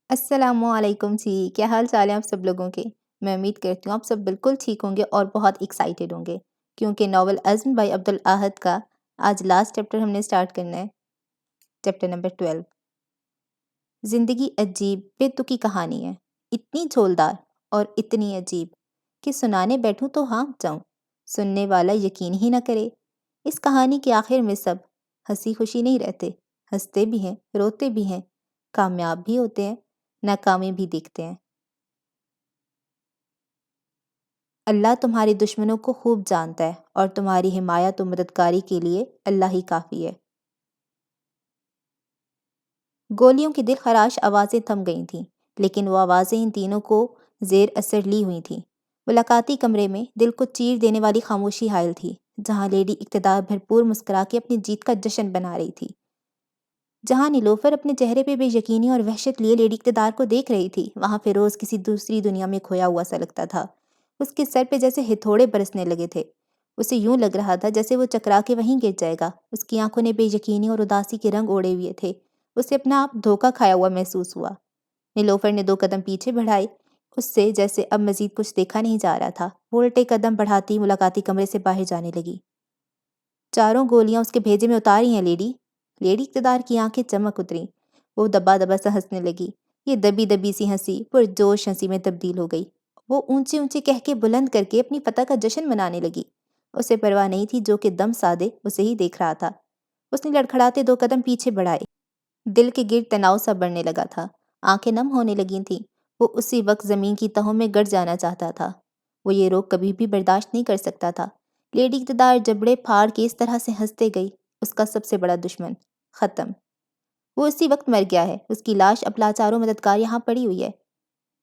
السلام علیکم جی، کیا حال چال ہیں آپ سب لوگوں کے؟ میں امید کرتی ہوں آپ سب بالکل ٹھیک ہوں گے اور بہت ایکسائٹیڈ ہوں گے کیونکہ ناول عزم بائی عبدالاحد کا آج لاسٹ چیپٹر ہم نے سٹارٹ کرنا ہے، چیپٹر نمبر 12۔ زندگی عجیب بے تکی کہانی ہے، اتنی جھولدار اور اتنی عجیب کہ سنانے بیٹھوں تو ہانپ جاؤں، سننے والا یقین ہی نہ کرے۔ اس کہانی کے آخر میں سب ہنسی خوشی نہیں رہتے، ہنستے بھی ہیں، روتے بھی ہیں، کامیاب بھی ہوتے ہیں، ناکامی بھی دیکھتے ہیں۔ اللہ تمہارے دشمنوں کو خوب جانتا ہے اور تمہاری حمایت و مددگاری کے لیے اللہ ہی کافی ہے۔ گولیوں کی دل خراش آوازیں تھم گئی تھیں، لیکن وہ آوازیں ان تینوں کو زیر اثر لی ہوئی تھیں۔ ملاقاتی کمرے میں دل کو چیر دینے والی خاموشی حائل تھی، جہاں لیڈی اقتدار بھرپور مسکرا کے اپنی جیت کا جشن بنا رہی تھی۔ جہاں نیلوفر اپنے چہرے پہ بے یقینی اور وحشت لیے لیڈی اقتدار کو دیکھ رہی تھی، وہاں فیروز کسی دوسری دنیا میں کھویا ہوا سا لگتا تھا۔ اس کے سر پہ جیسے ہتھوڑے برسنے لگے تھے، اسے یوں لگ رہا تھا جیسے وہ چکرا کے وہیں گر جائے گا۔ اس کی آنکھوں نے بے یقینی اور اداسی کے رنگ اوڑے ہوئے تھے، اسے اپنا آپ دھوکا کھایا ہوا محسوس ہوا۔ نیلوفر نے 2 قدم پیچھے بڑھائے، اس سے جیسے اب مزید کچھ دیکھا نہیں جا رہا تھا۔ وہ الٹے قدم بڑھاتی ملاقاتی کمرے سے باہر جانے لگی۔ چاروں گولیاں اس کے بھیجے میں اتاری ہیں لیڈی۔ لیڈی اقتدار کی آنکھیں چمک اتریں، وہ دبا دبا سا ہنسنے لگی۔ یہ دبی دبی سی ہنسی پرجوش ہنسی میں تبدیل ہو گئی۔ وہ اونچے اونچے کہہ کے بلند کر کے اپنی فتح کا جشن منانے لگی۔ اسے پرواہ نہیں تھی جو کہ دم سادے اسے ہی دیکھ رہا تھا۔ اس نے لڑکھڑاتے 2 قدم پیچھے بڑھائے۔ دل کے گرد تناؤ سا بڑھنے لگا تھا، آنکھیں نم ہونے لگی تھیں۔ وہ اسی وقت زمین کی تہوں میں گڑ جانا چاہتا تھا۔ وہ یہ روگ کبھی بھی برداشت نہیں کر سکتا تھا۔ لیڈی اقتدار جبڑے پھاڑ کے اس طرح سے ہنستے گئی، اس کا سب سے بڑا دشمن ختم۔ وہ اسی وقت مر گیا ہے، اس کی لاش اب لاچاروں مددگار یہاں پڑی ہوئی ہے۔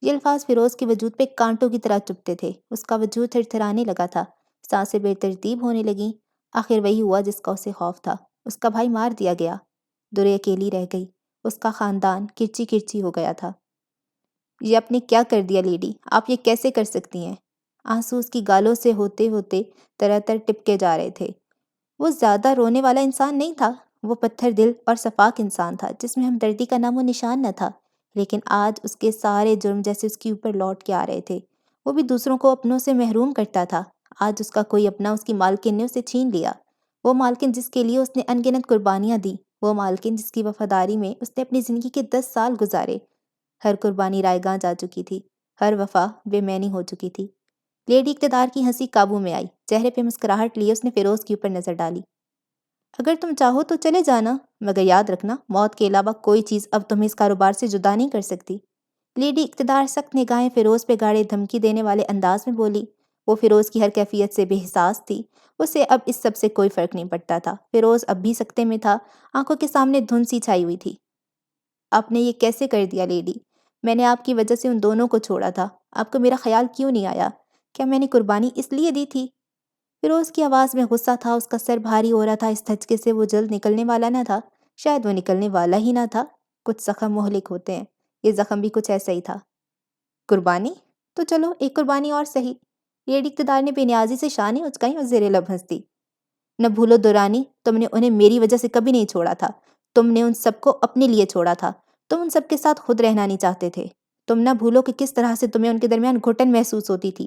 یہ الفاظ فیروز کے وجود پہ کانٹوں کی طرح چبھتے تھے، اس کا وجود تھرتھرانے لگا تھا، سانسیں بے ترتیب ہونے لگیں۔ آخر وہی ہوا جس کا اسے خوف تھا، اس کا بھائی مار دیا گیا، درے اکیلی رہ گئی، اس کا خاندان کرچی کرچی ہو گیا تھا۔ یہ آپ نے کیا کر دیا لیڈی، آپ یہ کیسے کر سکتی ہیں؟ آنسو اس کی گالوں سے ہوتے ہوتے تر تر ٹپکے جا رہے تھے۔ وہ زیادہ رونے والا انسان نہیں تھا، وہ پتھر دل اور شفاق انسان تھا جس میں ہمدردی کا نام و نشان نہ تھا، لیکن آج اس کے سارے جرم جیسے اس کے اوپر لوٹ کے آ رہے تھے۔ وہ بھی دوسروں کو اپنوں سے محروم کرتا تھا، آج اس کا کوئی اپنا اس کی مالکن نے اسے چھین لیا۔ وہ مالکن جس کے لیے اس نے ان گنت قربانیاں دی، وہ مالکن جس کی وفاداری میں اس نے اپنی زندگی کے 10 سال گزارے۔ ہر قربانی رائے گاں جا چکی تھی، ہر وفا بے معنی ہو چکی تھی۔ لیڈی اقتدار کی ہنسی قابو میں آئی، چہرے پہ مسکراہٹ لیے اس نے فیروز کے اوپر نظر ڈالی۔ اگر تم چاہو تو چلے جانا، مگر یاد رکھنا موت کے علاوہ کوئی چیز اب تمہیں اس کاروبار سے جدا نہیں کر سکتی۔ لیڈی اقتدار سخت نگاہیں فیروز پہ گاڑے دھمکی دینے والے انداز میں بولی۔ وہ فیروز کی ہر کیفیت سے بے حساس تھی، اسے اب اس سب سے کوئی فرق نہیں پڑتا تھا۔ فیروز اب بھی سکتے میں تھا، آنکھوں کے سامنے دھند سی چھائی ہوئی تھی۔ آپ نے یہ کیسے کر دیا لیڈی؟ میں نے آپ کی وجہ سے ان دونوں کو چھوڑا تھا، آپ کو میرا خیال کیوں نہیں آیا؟ کیا میں نے قربانی اس لیے دی تھی؟ فیروز کی آواز میں غصہ تھا، اس کا سر بھاری ہو رہا تھا، اس دھچکے سے وہ جلد نکلنے والا نہ تھا، شاید وہ نکلنے والا ہی نہ تھا۔ کچھ زخم مہلک ہوتے ہیں، یہ زخم بھی کچھ ایسا ہی تھا۔ قربانی؟ تو چلو ایک قربانی اور صحیح۔ لیڈی اقتدار نے بے نیازی سے شانیں اچکائیں اور زیر لب ہنس دی۔ نہ بھولو دورانی، تم نے انہیں میری وجہ سے کبھی نہیں چھوڑا تھا، تم نے ان سب کو اپنے لیے چھوڑا تھا، تم ان سب کے ساتھ خود رہنا نہیں چاہتے تھے۔ تم نہ بھولو کہ کس طرح سے تمہیں ان کے درمیان گھٹن محسوس ہوتی تھی۔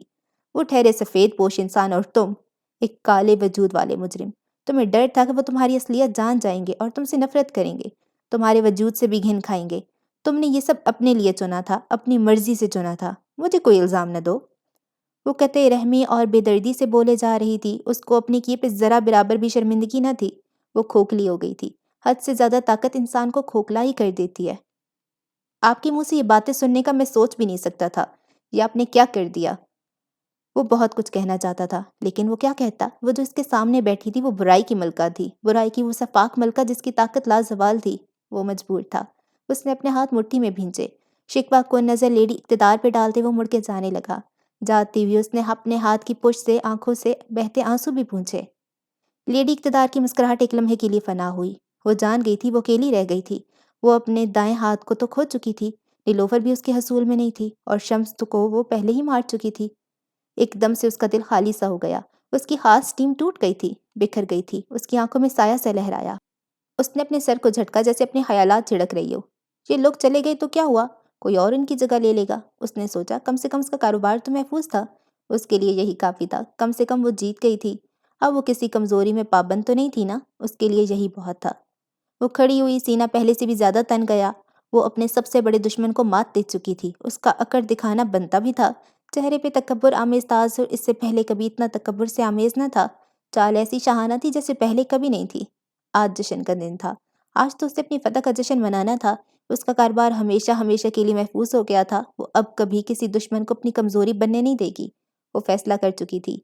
وہ ٹھہرے سفید پوش انسان اور تم ایک کالے وجود والے مجرم۔ تمہیں ڈر تھا کہ وہ تمہاری اصلیت جان جائیں گے اور تم سے نفرت کریں گے، تمہارے وجود سے بھی گھن کھائیں گے۔ تم نے یہ سب اپنے لیے چنا تھا، اپنی مرضی سے چنا تھا، مجھے کوئی الزام نہ دو۔ وہ قطع رحمی اور بے دردی سے بولے جا رہی تھی، اس کو اپنے کیے پہ ذرا برابر بھی شرمندگی نہ تھی۔ وہ کھوکھلی ہو گئی تھی، حد سے زیادہ طاقت انسان کو کھوکھلا ہی کر دیتی ہے۔ آپ کے منہ سے یہ باتیں سننے کا میں سوچ بھی نہیں سکتا تھا، یہ آپ نے کیا کر دیا؟ وہ بہت کچھ کہنا چاہتا تھا، لیکن وہ کیا کہتا؟ وہ جو اس کے سامنے بیٹھی تھی وہ برائی کی ملکہ تھی، برائی کی وہ شفاق ملکہ جس کی طاقت لازوال تھی۔ وہ مجبور تھا، اس نے اپنے ہاتھ مٹھی میں بھینچے، شکوہ کو نظر لیڈی اقتدار پہ ڈالتے وہ مڑ کے جانے لگا۔ جاتی ہوئی اس نے اپنے ہاتھ کی پشت سے آنکھوں سے بہتے آنسو بھی پونچھے۔ لیڈی اقتدار کی مسکراہٹ ایک لمحے کے لیے فنا ہوئی، وہ جان گئی تھی وہ اکیلی رہ گئی تھی۔ وہ اپنے دائیں ہاتھ کو تو کھو چکی تھی، نیلوفر بھی اس کے حصول میں نہیں تھی، اور شمس کو وہ پہلے ہی مار چکی تھی۔ ایک دم سے اس کا دل خالی سا ہو گیا، اس کی خاص ٹیم ٹوٹ گئی تھی، بکھر گئی تھی، اس کی آنکھوں میں سایہ سا لہرایا۔ اس نے اپنے سر کو جھٹکا جیسے اپنے خیالات جھڑک رہی ہو۔ یہ لوگ چلے گئے تو کیا ہوا؟ کوئی اور ان کی جگہ لے لے گا۔ اس نے سوچا کم سے کم اس کا کاروبار تو محفوظ تھا، اس کے لیے یہی کافی تھا۔ کم سے کم وہ جیت گئی تھی، اب وہ کسی کمزوری میں پابند تو نہیں تھی نا، اس کے لیے یہی بہت تھا۔ وہ کھڑی ہوئی، سینہ پہلے سے بھی زیادہ تن گیا۔ وہ اپنے سب سے بڑے دشمن کو مات دے چکی تھی، اس کا اکڑ دکھانا بنتا بھی تھا۔ چہرے پہ تکبر آمیز تاثر اس سے پہلے کبھی اتنا تکبر سے آمیز نہ تھا۔ چال ایسی شاہانہ تھی جیسے پہلے کبھی نہیں تھی۔ آج جشن کا دن تھا، آج تو اسے اپنی فتح کا جشن منانا تھا۔ اس کا کاروبار ہمیشہ ہمیشہ کے لیے محفوظ ہو گیا تھا، وہ اب کبھی کسی دشمن کو اپنی کمزوری بننے نہیں دے گی، وہ فیصلہ کر چکی تھی۔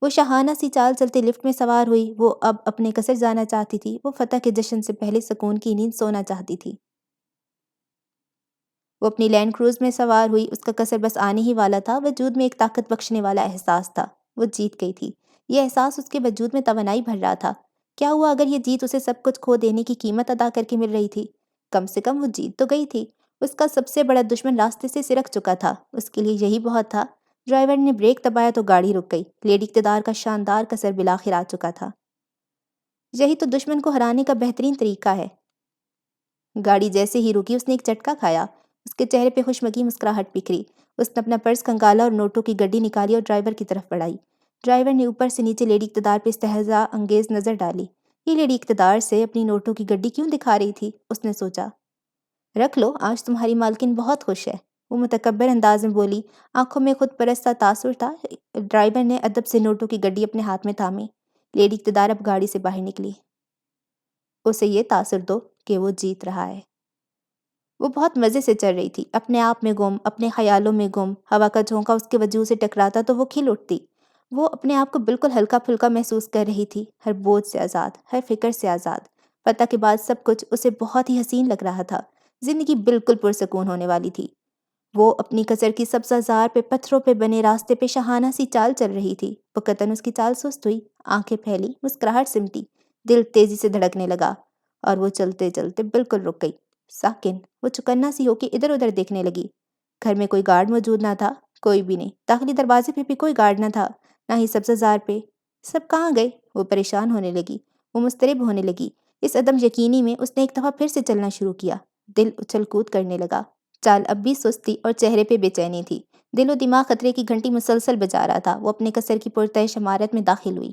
وہ شاہانہ سی چال چلتے لفٹ میں سوار ہوئی، وہ اب اپنے قصر جانا چاہتی تھی، وہ فتح کے جشن سے پہلے سکون کی نیند سونا چاہتی تھی۔ وہ اپنی لینڈ کروز میں سوار ہوئی، اس کا قصر بس آنے ہی والا تھا۔ وجود میں ایک طاقت بخشنے والا احساس تھا، وہ جیت گئی تھی۔ یہ احساس اس کے وجود میں توانائی بھر رہا تھا۔ کیا ہوا اگر یہ جیت اسے سب کچھ کھو دینے کی قیمت ادا کر کے مل رہی تھی؟ کم سے کم وہ جیت تو گئی تھی۔ اس کا سب سے بڑا دشمن راستے سے سرک چکا تھا، اس کے لیے یہی بہت تھا۔ ڈرائیور نے بریک دبایا تو گاڑی رک گئی۔ لیڈی اقتدار کا شاندار قصر بالآخر آ چکا تھا۔ یہی تو دشمن کو ہرانے کا بہترین طریقہ ہے۔ گاڑی جیسے ہی رکی، اس نے ایک جھٹکا کھایا۔ اس کے چہرے پہ خوشمگی مسکراہٹ بکھری۔ اس نے اپنا پرس کھنگالا اور نوٹوں کی گڈی نکالی اور ڈرائیور کی طرف بڑھائی۔ ڈرائیور نے اوپر سے نیچے لیڈی اقتدار پہ استہزاء انگیز نظر ڈالی۔ یہ لیڈی اقتدار سے اپنی نوٹوں کی گڈی کیوں دکھا رہی تھی؟ اس نے سوچا۔ رکھ لو، آج تمہاری مالکن بہت خوش ہے، وہ متکبر انداز میں بولی۔ آنکھوں میں خود پرست تاثر تھا۔ ڈرائیور نے ادب سے نوٹوں کی گڈی اپنے ہاتھ میں تھامی۔ لیڈی اقتدار اب گاڑی سے باہر نکلی۔ اسے یہ تاثر دو کہ وہ جیت رہا ہے۔ وہ بہت مزے سے چل رہی تھی، اپنے آپ میں گم، اپنے خیالوں میں گم۔ ہوا کا جھونکا اس کے وجود سے ٹکراتا تو وہ کھل اٹھتی۔ وہ اپنے آپ کو بالکل ہلکا پھلکا محسوس کر رہی تھی، ہر بوجھ سے آزاد، ہر فکر سے آزاد۔ فتح کے بعد سب کچھ اسے بہت ہی حسین لگ رہا تھا۔ زندگی بالکل پرسکون ہونے والی تھی۔ وہ اپنی قصر کی سبزہ زار پہ پتھروں پہ بنے راستے پہ شاہانہ سی چال چل رہی تھی۔ فقطن اس کی چال سست ہوئی، آنکھیں پھیلی، مسکراہٹ سمٹی، دل تیزی سے دھڑکنے لگا، اور وہ چلتے چلتے بالکل رک گئی۔ ساکن، وہ چکنا سی ہو کے ادھر ادھر دیکھنے لگی۔ گھر میں کوئی گارڈ موجود نہ تھا، کوئی بھی نہیں۔ داخلی دروازے پہ بھی کوئی گارڈ نہ تھا، نہ ہی سبزہ زار پہ۔ سب کہاں گئے؟ وہ پریشان ہونے لگی، وہ مضطرب ہونے لگی۔ اس عدم یقینی میں اس نے ایک دفعہ پھر سے چلنا شروع کیا۔ دل اچھل کود کرنے لگا۔ چال اب بھی سست تھی اور چہرے پہ بے چینی تھی۔ دل و دماغ خطرے کی گھنٹی مسلسل بجا رہا تھا۔ وہ اپنے قصر کی پرتعش عمارت میں داخل ہوئی،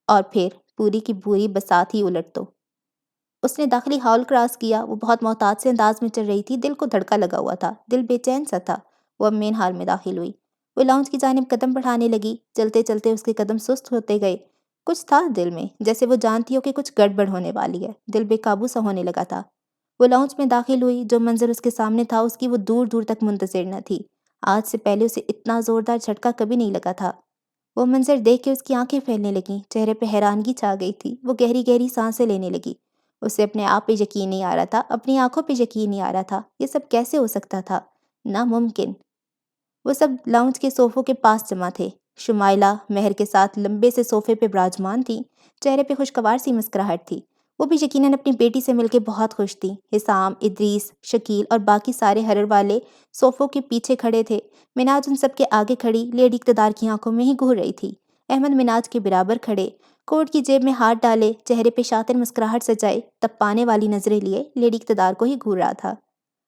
اور پھر پوری کی پوری بساط ہی الٹ دو۔ اس نے داخلی ہال کراس کیا۔ وہ بہت محتاط سے انداز میں چل رہی تھی، دل کو دھڑکا لگا ہوا تھا، دل بے چین سا تھا۔ وہ اب مین ہال میں داخل ہوئی۔ وہ لاؤنج کی جانب قدم بڑھانے لگی۔ چلتے چلتے اس کے قدم سست ہوتے گئے۔ کچھ تھا دل میں، جیسے وہ جانتی ہو کہ کچھ گڑبڑ ہونے والی ہے۔ دل بے قابو سا ہونے لگا تھا۔ وہ لاؤنج میں داخل ہوئی۔ جو منظر اس کے سامنے تھا اس کی وہ دور دور تک منتظر نہ تھی۔ آج سے پہلے اسے اتنا زوردار جھٹکا کبھی نہیں لگا تھا۔ وہ منظر دیکھ کے اس کی آنکھیں پھیلنے لگیں، چہرے پہ حیرانگی چھا گئی تھی۔ وہ گہری گہری سانسیں لینے لگی۔ اسے اپنے آپ پہ یقین نہیں آ رہا تھا، اپنی آنکھوں پہ یقین نہیں آ رہا تھا۔ یہ سب کیسے ہو سکتا تھا؟ ناممکن۔ وہ سب لاؤنج کے صوفوں کے پاس جمع تھے۔ شمائلہ مہر کے ساتھ لمبے سے صوفے پہ براجمان تھیں، چہرے پہ خوشگوار سی مسکراہٹ تھی۔ وہ بھی یقیناً اپنی بیٹی سے مل کے بہت خوش تھیں۔ حسام، ادریس، شکیل اور باقی سارے حرر والے صوفوں کے پیچھے کھڑے تھے۔ مناج ان سب کے آگے کھڑی لیڈی اقتدار کی آنکھوں میں ہی گھور رہی تھی۔ احمد مناج کے برابر کھڑے، کوٹ کی جیب میں ہاتھ ڈالے، چہرے پہ شاطر مسکراہٹ سجائے، تپانے والی نظریں لیے لیڈی اقتدار کو ہی گھور رہا تھا۔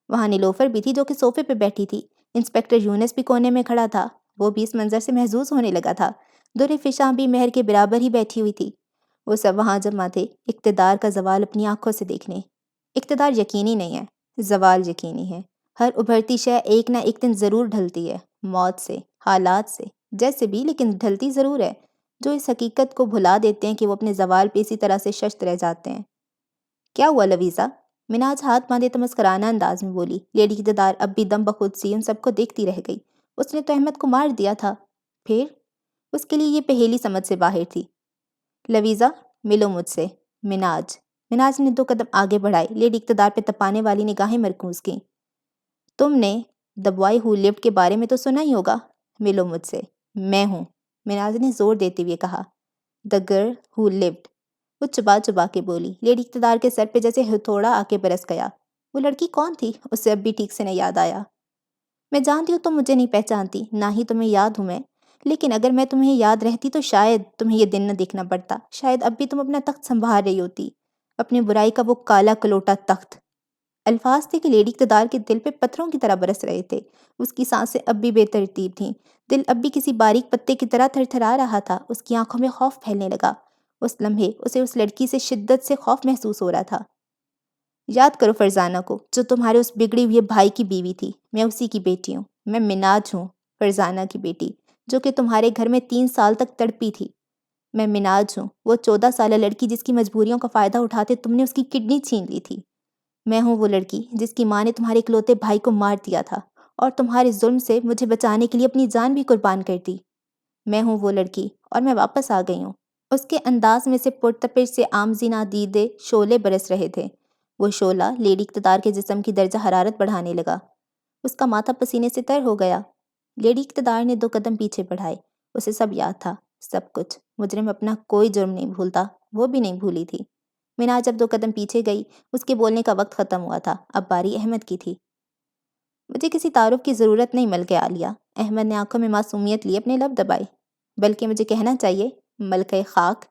وہاں نیلوفر بھی تھی جو کہ صوفے پہ بیٹھی تھی۔ انسپکٹر یونس بھی کونے میں کھڑا تھا، وہ بھی اس منظر سے محظوظ ہونے لگا تھا۔ در فشاں بھی مہر کے برابر ہی بیٹھی ہوئی تھی۔ وہ سب وہاں جمع تھے، اقتدار کا زوال اپنی آنکھوں سے دیکھنے۔ اقتدار یقینی نہیں ہے، زوال یقینی ہے۔ ہر ابھرتی شے ایک نہ ایک دن ضرور ڈھلتی ہے، موت سے، حالات سے، جیسے بھی، لیکن ڈھلتی ضرور ہے۔ جو اس حقیقت کو بھلا دیتے ہیں کہ وہ اپنے زوال پہ اسی طرح سے ششت رہ جاتے ہیں۔ کیا ہوا لویزا؟ مناج ہاتھ باندھے تمسکرانہ انداز میں بولی۔ لیڈی اقتدار اب بھی دم بخود سی ان سب کو دیکھتی رہ گئی۔ اس نے تو احمد کو مار دیا تھا، پھر؟ اس کے لیے یہ پہیلی سمجھ سے باہر تھی۔ لویزا، ملو مجھ سے۔ مناج نے 2 قدم آگے بڑھائے۔ لیڈی اقتدار پہ تپانے والی نگاہیں مرکوز کیں۔ تم نے دی بوائے ہو لیوڈ کے بارے میں تو سنا ہی ہوگا۔ ملو مجھ سے۔ میں ہوں، مناج نے زور دیتے ہوئے کہا۔ دی گرل ہو لیوڈ، وہ چبا چبا کے بولی۔ لیڈی اقتدار کے سر پہ جیسے ہتھوڑا آ کے برس گیا۔ وہ لڑکی کون تھی؟ اسے اب بھی ٹھیک سے نہ یاد آیا۔ میں جانتی ہوں تم مجھے نہیں پہچانتی، نہ ہی تمہیں یاد ہوں میں، لیکن اگر میں تمہیں یاد رہتی تو شاید تمہیں یہ دن نہ دیکھنا پڑتا، شاید اب بھی تم اپنا تخت سنبھال رہی ہوتی، اپنی برائی کا وہ کالا کلوٹا تخت۔ الفاظ تھے کہ لیڈی اقتدار کے دل پہ پتھروں کی طرح برس رہے تھے۔ اس کی سانسیں اب بھی بے ترتیب تھیں، دل اب بھی کسی باریک پتے کی طرح تھر تھرا رہا تھا۔ اس کی آنکھوں میں خوف پھیلنے لگا۔ اس لمحے اسے اس لڑکی سے شدت سے خوف محسوس ہو رہا تھا۔ یاد کرو فرزانہ کو، جو تمہارے اس بگڑے ہوئے بھائی کی بیوی تھی۔ میں اسی کی بیٹی ہوں۔ میں مناج ہوں، فرزانہ کی بیٹی، جو کہ تمہارے گھر میں 3 سال تک تڑپی تھی۔ میں مناج ہوں، وہ 14 سالہ لڑکی جس کی مجبوریوں کا فائدہ اٹھاتے تم نے اس کی کڈنی چھین لی تھی۔ میں ہوں وہ لڑکی جس کی ماں نے تمہارے اکلوتے بھائی کو مار دیا تھا اور تمہارے ظلم سے مجھے بچانے کے لیے اپنی جان بھی قربان کر دی۔ میں ہوں وہ لڑکی اور میں واپس آ گئی ہوں۔ اس کے انداز میں سے پرتپش سے آمزی نادیدے شعلے برس رہے تھے۔ وہ شعلہ لیڈی اقتدار کے جسم کی درجہ حرارت بڑھانے لگا۔ اس کا ماتھا پسینے سے تر ہو گیا۔ لیڈی اقتدار نے 2 قدم پیچھے بڑھائے۔ اسے سب یاد تھا، سب کچھ۔ مجرم اپنا کوئی جرم نہیں بھولتا، وہ بھی نہیں بھولی تھی۔ مناج جب 2 قدم پیچھے گئی، اس کے بولنے کا وقت ختم ہوا تھا، اب باری احمد کی تھی۔ مجھے کسی تعارف کی ضرورت نہیں ملکہ عالیہ، احمد نے آنکھوں میں معصومیت لیے اپنے لب دبائے۔ بلکہ مجھے کہنا چاہیے ملکہ خاک،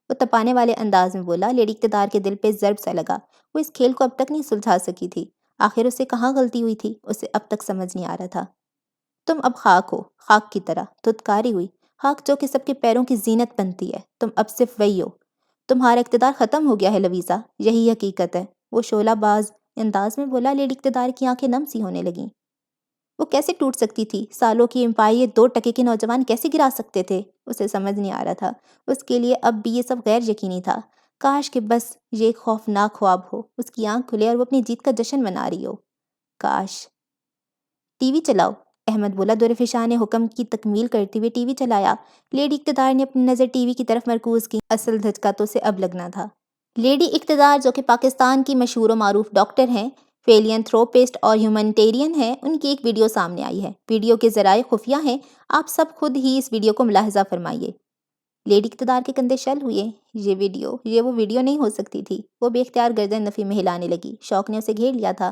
وہ تپانے والے انداز میں بولا۔ لیڈی اقتدار کے دل پہ ضرب سا لگا۔ وہ اس کھیل کو اب تک نہیں سلجھا سکی تھی۔ آخر اسے کہاں غلطی ہوئی تھی، اسے اب تک سمجھ نہیں آ رہا تھا۔ تم اب خاک ہو، خاک کی طرح دھتکاری ہوئی، خاک جو کہ سب کے پیروں کی زینت بنتی ہے۔ تم اب صرف وہی ہو۔ تمہارا اقتدار ختم ہو گیا ہے لویزا، یہی حقیقت ہے، وہ شعلہ باز انداز میں بولا۔ لیڈی اقتدار کی آنکھیں نم سی ہونے لگیں۔ وہ کیسے ٹوٹ سکتی تھی؟ سالوں کی امپائر یہ 2 ٹکے کے نوجوان کیسے گرا سکتے تھے؟ اسے سمجھ نہیں آ رہا تھا۔ اس کے لیے اب بھی یہ سب غیر یقینی تھا۔ کاش کہ بس یہ ایک خوفناک خواب ہو، اس کی آنکھ کھلے اور وہ اپنی جیت کا جشن منا رہی ہو۔ کاش۔ ٹی وی چلاؤ، احمد بولا۔ دورفشاں نے حکم کی تکمیل کرتے ہوئے ٹی وی چلایا۔ لیڈی اقتدار نے اپنی نظر ٹی وی کی طرف مرکوز کی۔ اصل دھچکا تو اسے اب لگنا تھا۔ لیڈی اقتدار، جو کہ پاکستان کی مشہور و معروف ڈاکٹر ہیں، فیلینتھروپسٹ اور ہیومینٹیرین ہیں، ان کی ایک ویڈیو سامنے آئی ہے۔ ویڈیو کے ذرائع خفیہ ہیں، آپ سب خود ہی اس ویڈیو کو ملاحظہ فرمائیے۔ لیڈی اقتدار کے کندھے شل ہوئے۔ یہ وہ ویڈیو نہیں ہو سکتی تھی۔ وہ بے اختیار گردن نفی میں ہلانے لگی۔ شوق نے اسے گھیر لیا تھا۔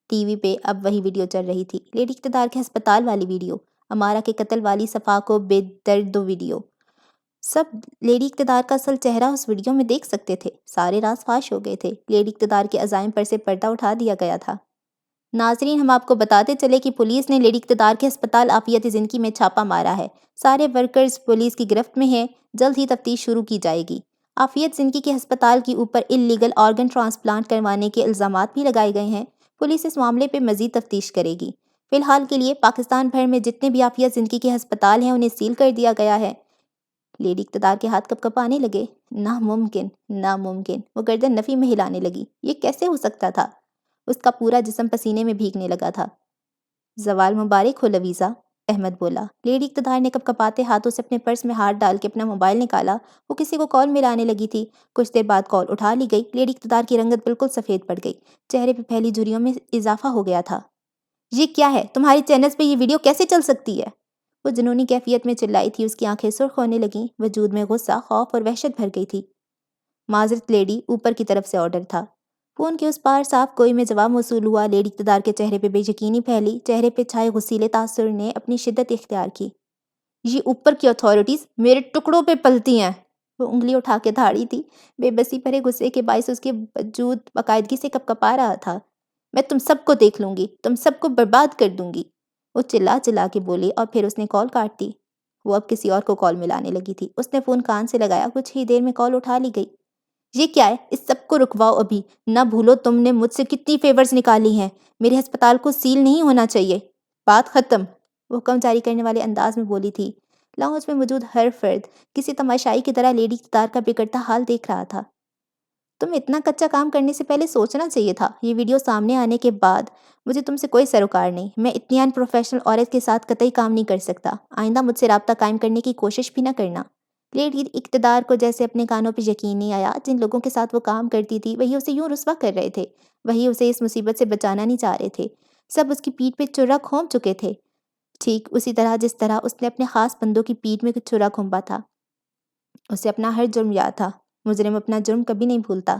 ٹی وی پہ اب وہی ویڈیو چل رہی تھی، لیڈی اقتدار کے ہسپتال والی ویڈیو، امارا کے قتل والی صفاق و بے درد ویڈیو۔ سب لیڈی اقتدار کا اصل چہرہ اس ویڈیو میں دیکھ سکتے تھے۔ سارے راز فاش ہو گئے تھے۔ لیڈی اقتدار کے عزائم پر سے پردہ اٹھا دیا گیا تھا۔ ناظرین، ہم آپ کو بتاتے چلے کہ پولیس نے لیڈی اقتدار کے ہسپتال عافیت زندگی میں چھاپہ مارا ہے۔ سارے ورکرز پولیس کی گرفت میں ہیں، جلد ہی تفتیش شروع کی جائے گی۔ عافیت زندگی کے ہسپتال کے اوپر اللیگل آرگن ٹرانسپلانٹ کروانے کے الزامات بھی لگائے گئے ہیں۔ پولیس اس معاملے پہ مزید تفتیش کرے گی۔ فی الحال کے لیے پاکستان بھر میں جتنے بھی عافیت زندگی کے ہسپتال ہیں انہیں سیل کر دیا گیا ہے۔ لیڈی اقتدار کے ہاتھ کپ کپانے لگے۔ ناممکن، ناممکن، وہ گردن نفی میں ہلانے لگی۔ یہ کیسے ہو سکتا تھا؟ اس کا پورا جسم پسینے میں بھیگنے لگا تھا۔ زوال مبارک ہو لویزا، احمد بولا۔ لیڈی اقتدار نے کپ کپاتے ہاتھوں سے اپنے پرس میں ہاتھ ڈال کے اپنا موبائل نکالا۔ وہ کسی کو کال ملانے لگی تھی۔ کچھ دیر بعد کال اٹھا لی گئی۔ لیڈی اقتدار کی رنگت بالکل سفید پڑ گئی، چہرے پہ پھیلی جھریوں میں اضافہ ہو گیا تھا۔ یہ کیا ہے؟ تمہاری چینلز پہ یہ ویڈیو کیسے چل سکتی ہے؟ وہ جنونی کیفیت میں چلائی تھی۔ اس کی آنکھیں سرخ ہونے لگیں، وجود میں غصہ، خوف اور وحشت بھر گئی تھی۔ معذرت لیڈی، اوپر کی طرف سے آرڈر تھا۔ فون کے اس پار صاف کوئی میں جواب موصول ہوا۔ لیڈی اقتدار کے چہرے پہ بے یقینی پھیلی، چہرے پہ چھائے غصیلے تاثر نے اپنی شدت اختیار کی۔ یہ اوپر کی اتھارٹیز میرے ٹکڑوں پہ پلتی ہیں۔ وہ انگلی اٹھا کے دھاڑی تھی۔ بے بسی بھرے غصے کے باعث اس کے وجود باقاعدگی سے کپ کپا رہا تھا۔ میں تم سب کو دیکھ لوں گی، تم سب کو برباد کر دوں گی، وہ چلا چلا کے بولی، اور پھر اس نے کال کاٹ دی۔ وہ اب کسی اور کو کال ملانے لگی تھی۔ اس نے فون کان سے لگایا، کچھ ہی دیر میں کال اٹھا لی گئی۔ یہ کیا ہے؟ اس سب کو رکواؤ ابھی، نہ بھولو تم نے مجھ سے کتنی فیورز نکالی ہیں۔ میرے ہسپتال کو سیل نہیں ہونا چاہیے، بات ختم، وہ حکم جاری کرنے والے انداز میں بولی تھی۔ لاؤنج میں موجود ہر فرد کسی تماشائی کی طرح لیڈی اقتدار کا بگڑتا حال دیکھ رہا تھا۔ تم اتنا کچا کام کرنے سے پہلے سوچنا چاہیے تھا۔ یہ ویڈیو سامنے آنے کے بعد مجھے تم سے کوئی سروکار نہیں۔ میں اتنی ان پروفیشنل عورت کے ساتھ قطعی کام نہیں کر سکتا۔ آئندہ مجھ سے رابطہ قائم کرنے کی کوشش بھی نہ کرنا۔ لیڈی اقتدار کو جیسے اپنے کانوں پہ یقین نہیں آیا۔ جن لوگوں کے ساتھ وہ کام کرتی تھی وہی اسے یوں رسوا کر رہے تھے، وہی اسے اس مصیبت سے بچانا نہیں چاہ رہے تھے۔ سب اس کی پیٹھ پہ چھرا کھونپ چکے تھے، ٹھیک اسی طرح جس طرح اس نے اپنے خاص بندوں کی پیٹھ میں چھرا کھونپا تھا۔ اسے اپنا ہر جرم یاد تھا۔ مجرم اپنا جرم کبھی نہیں بھولتا۔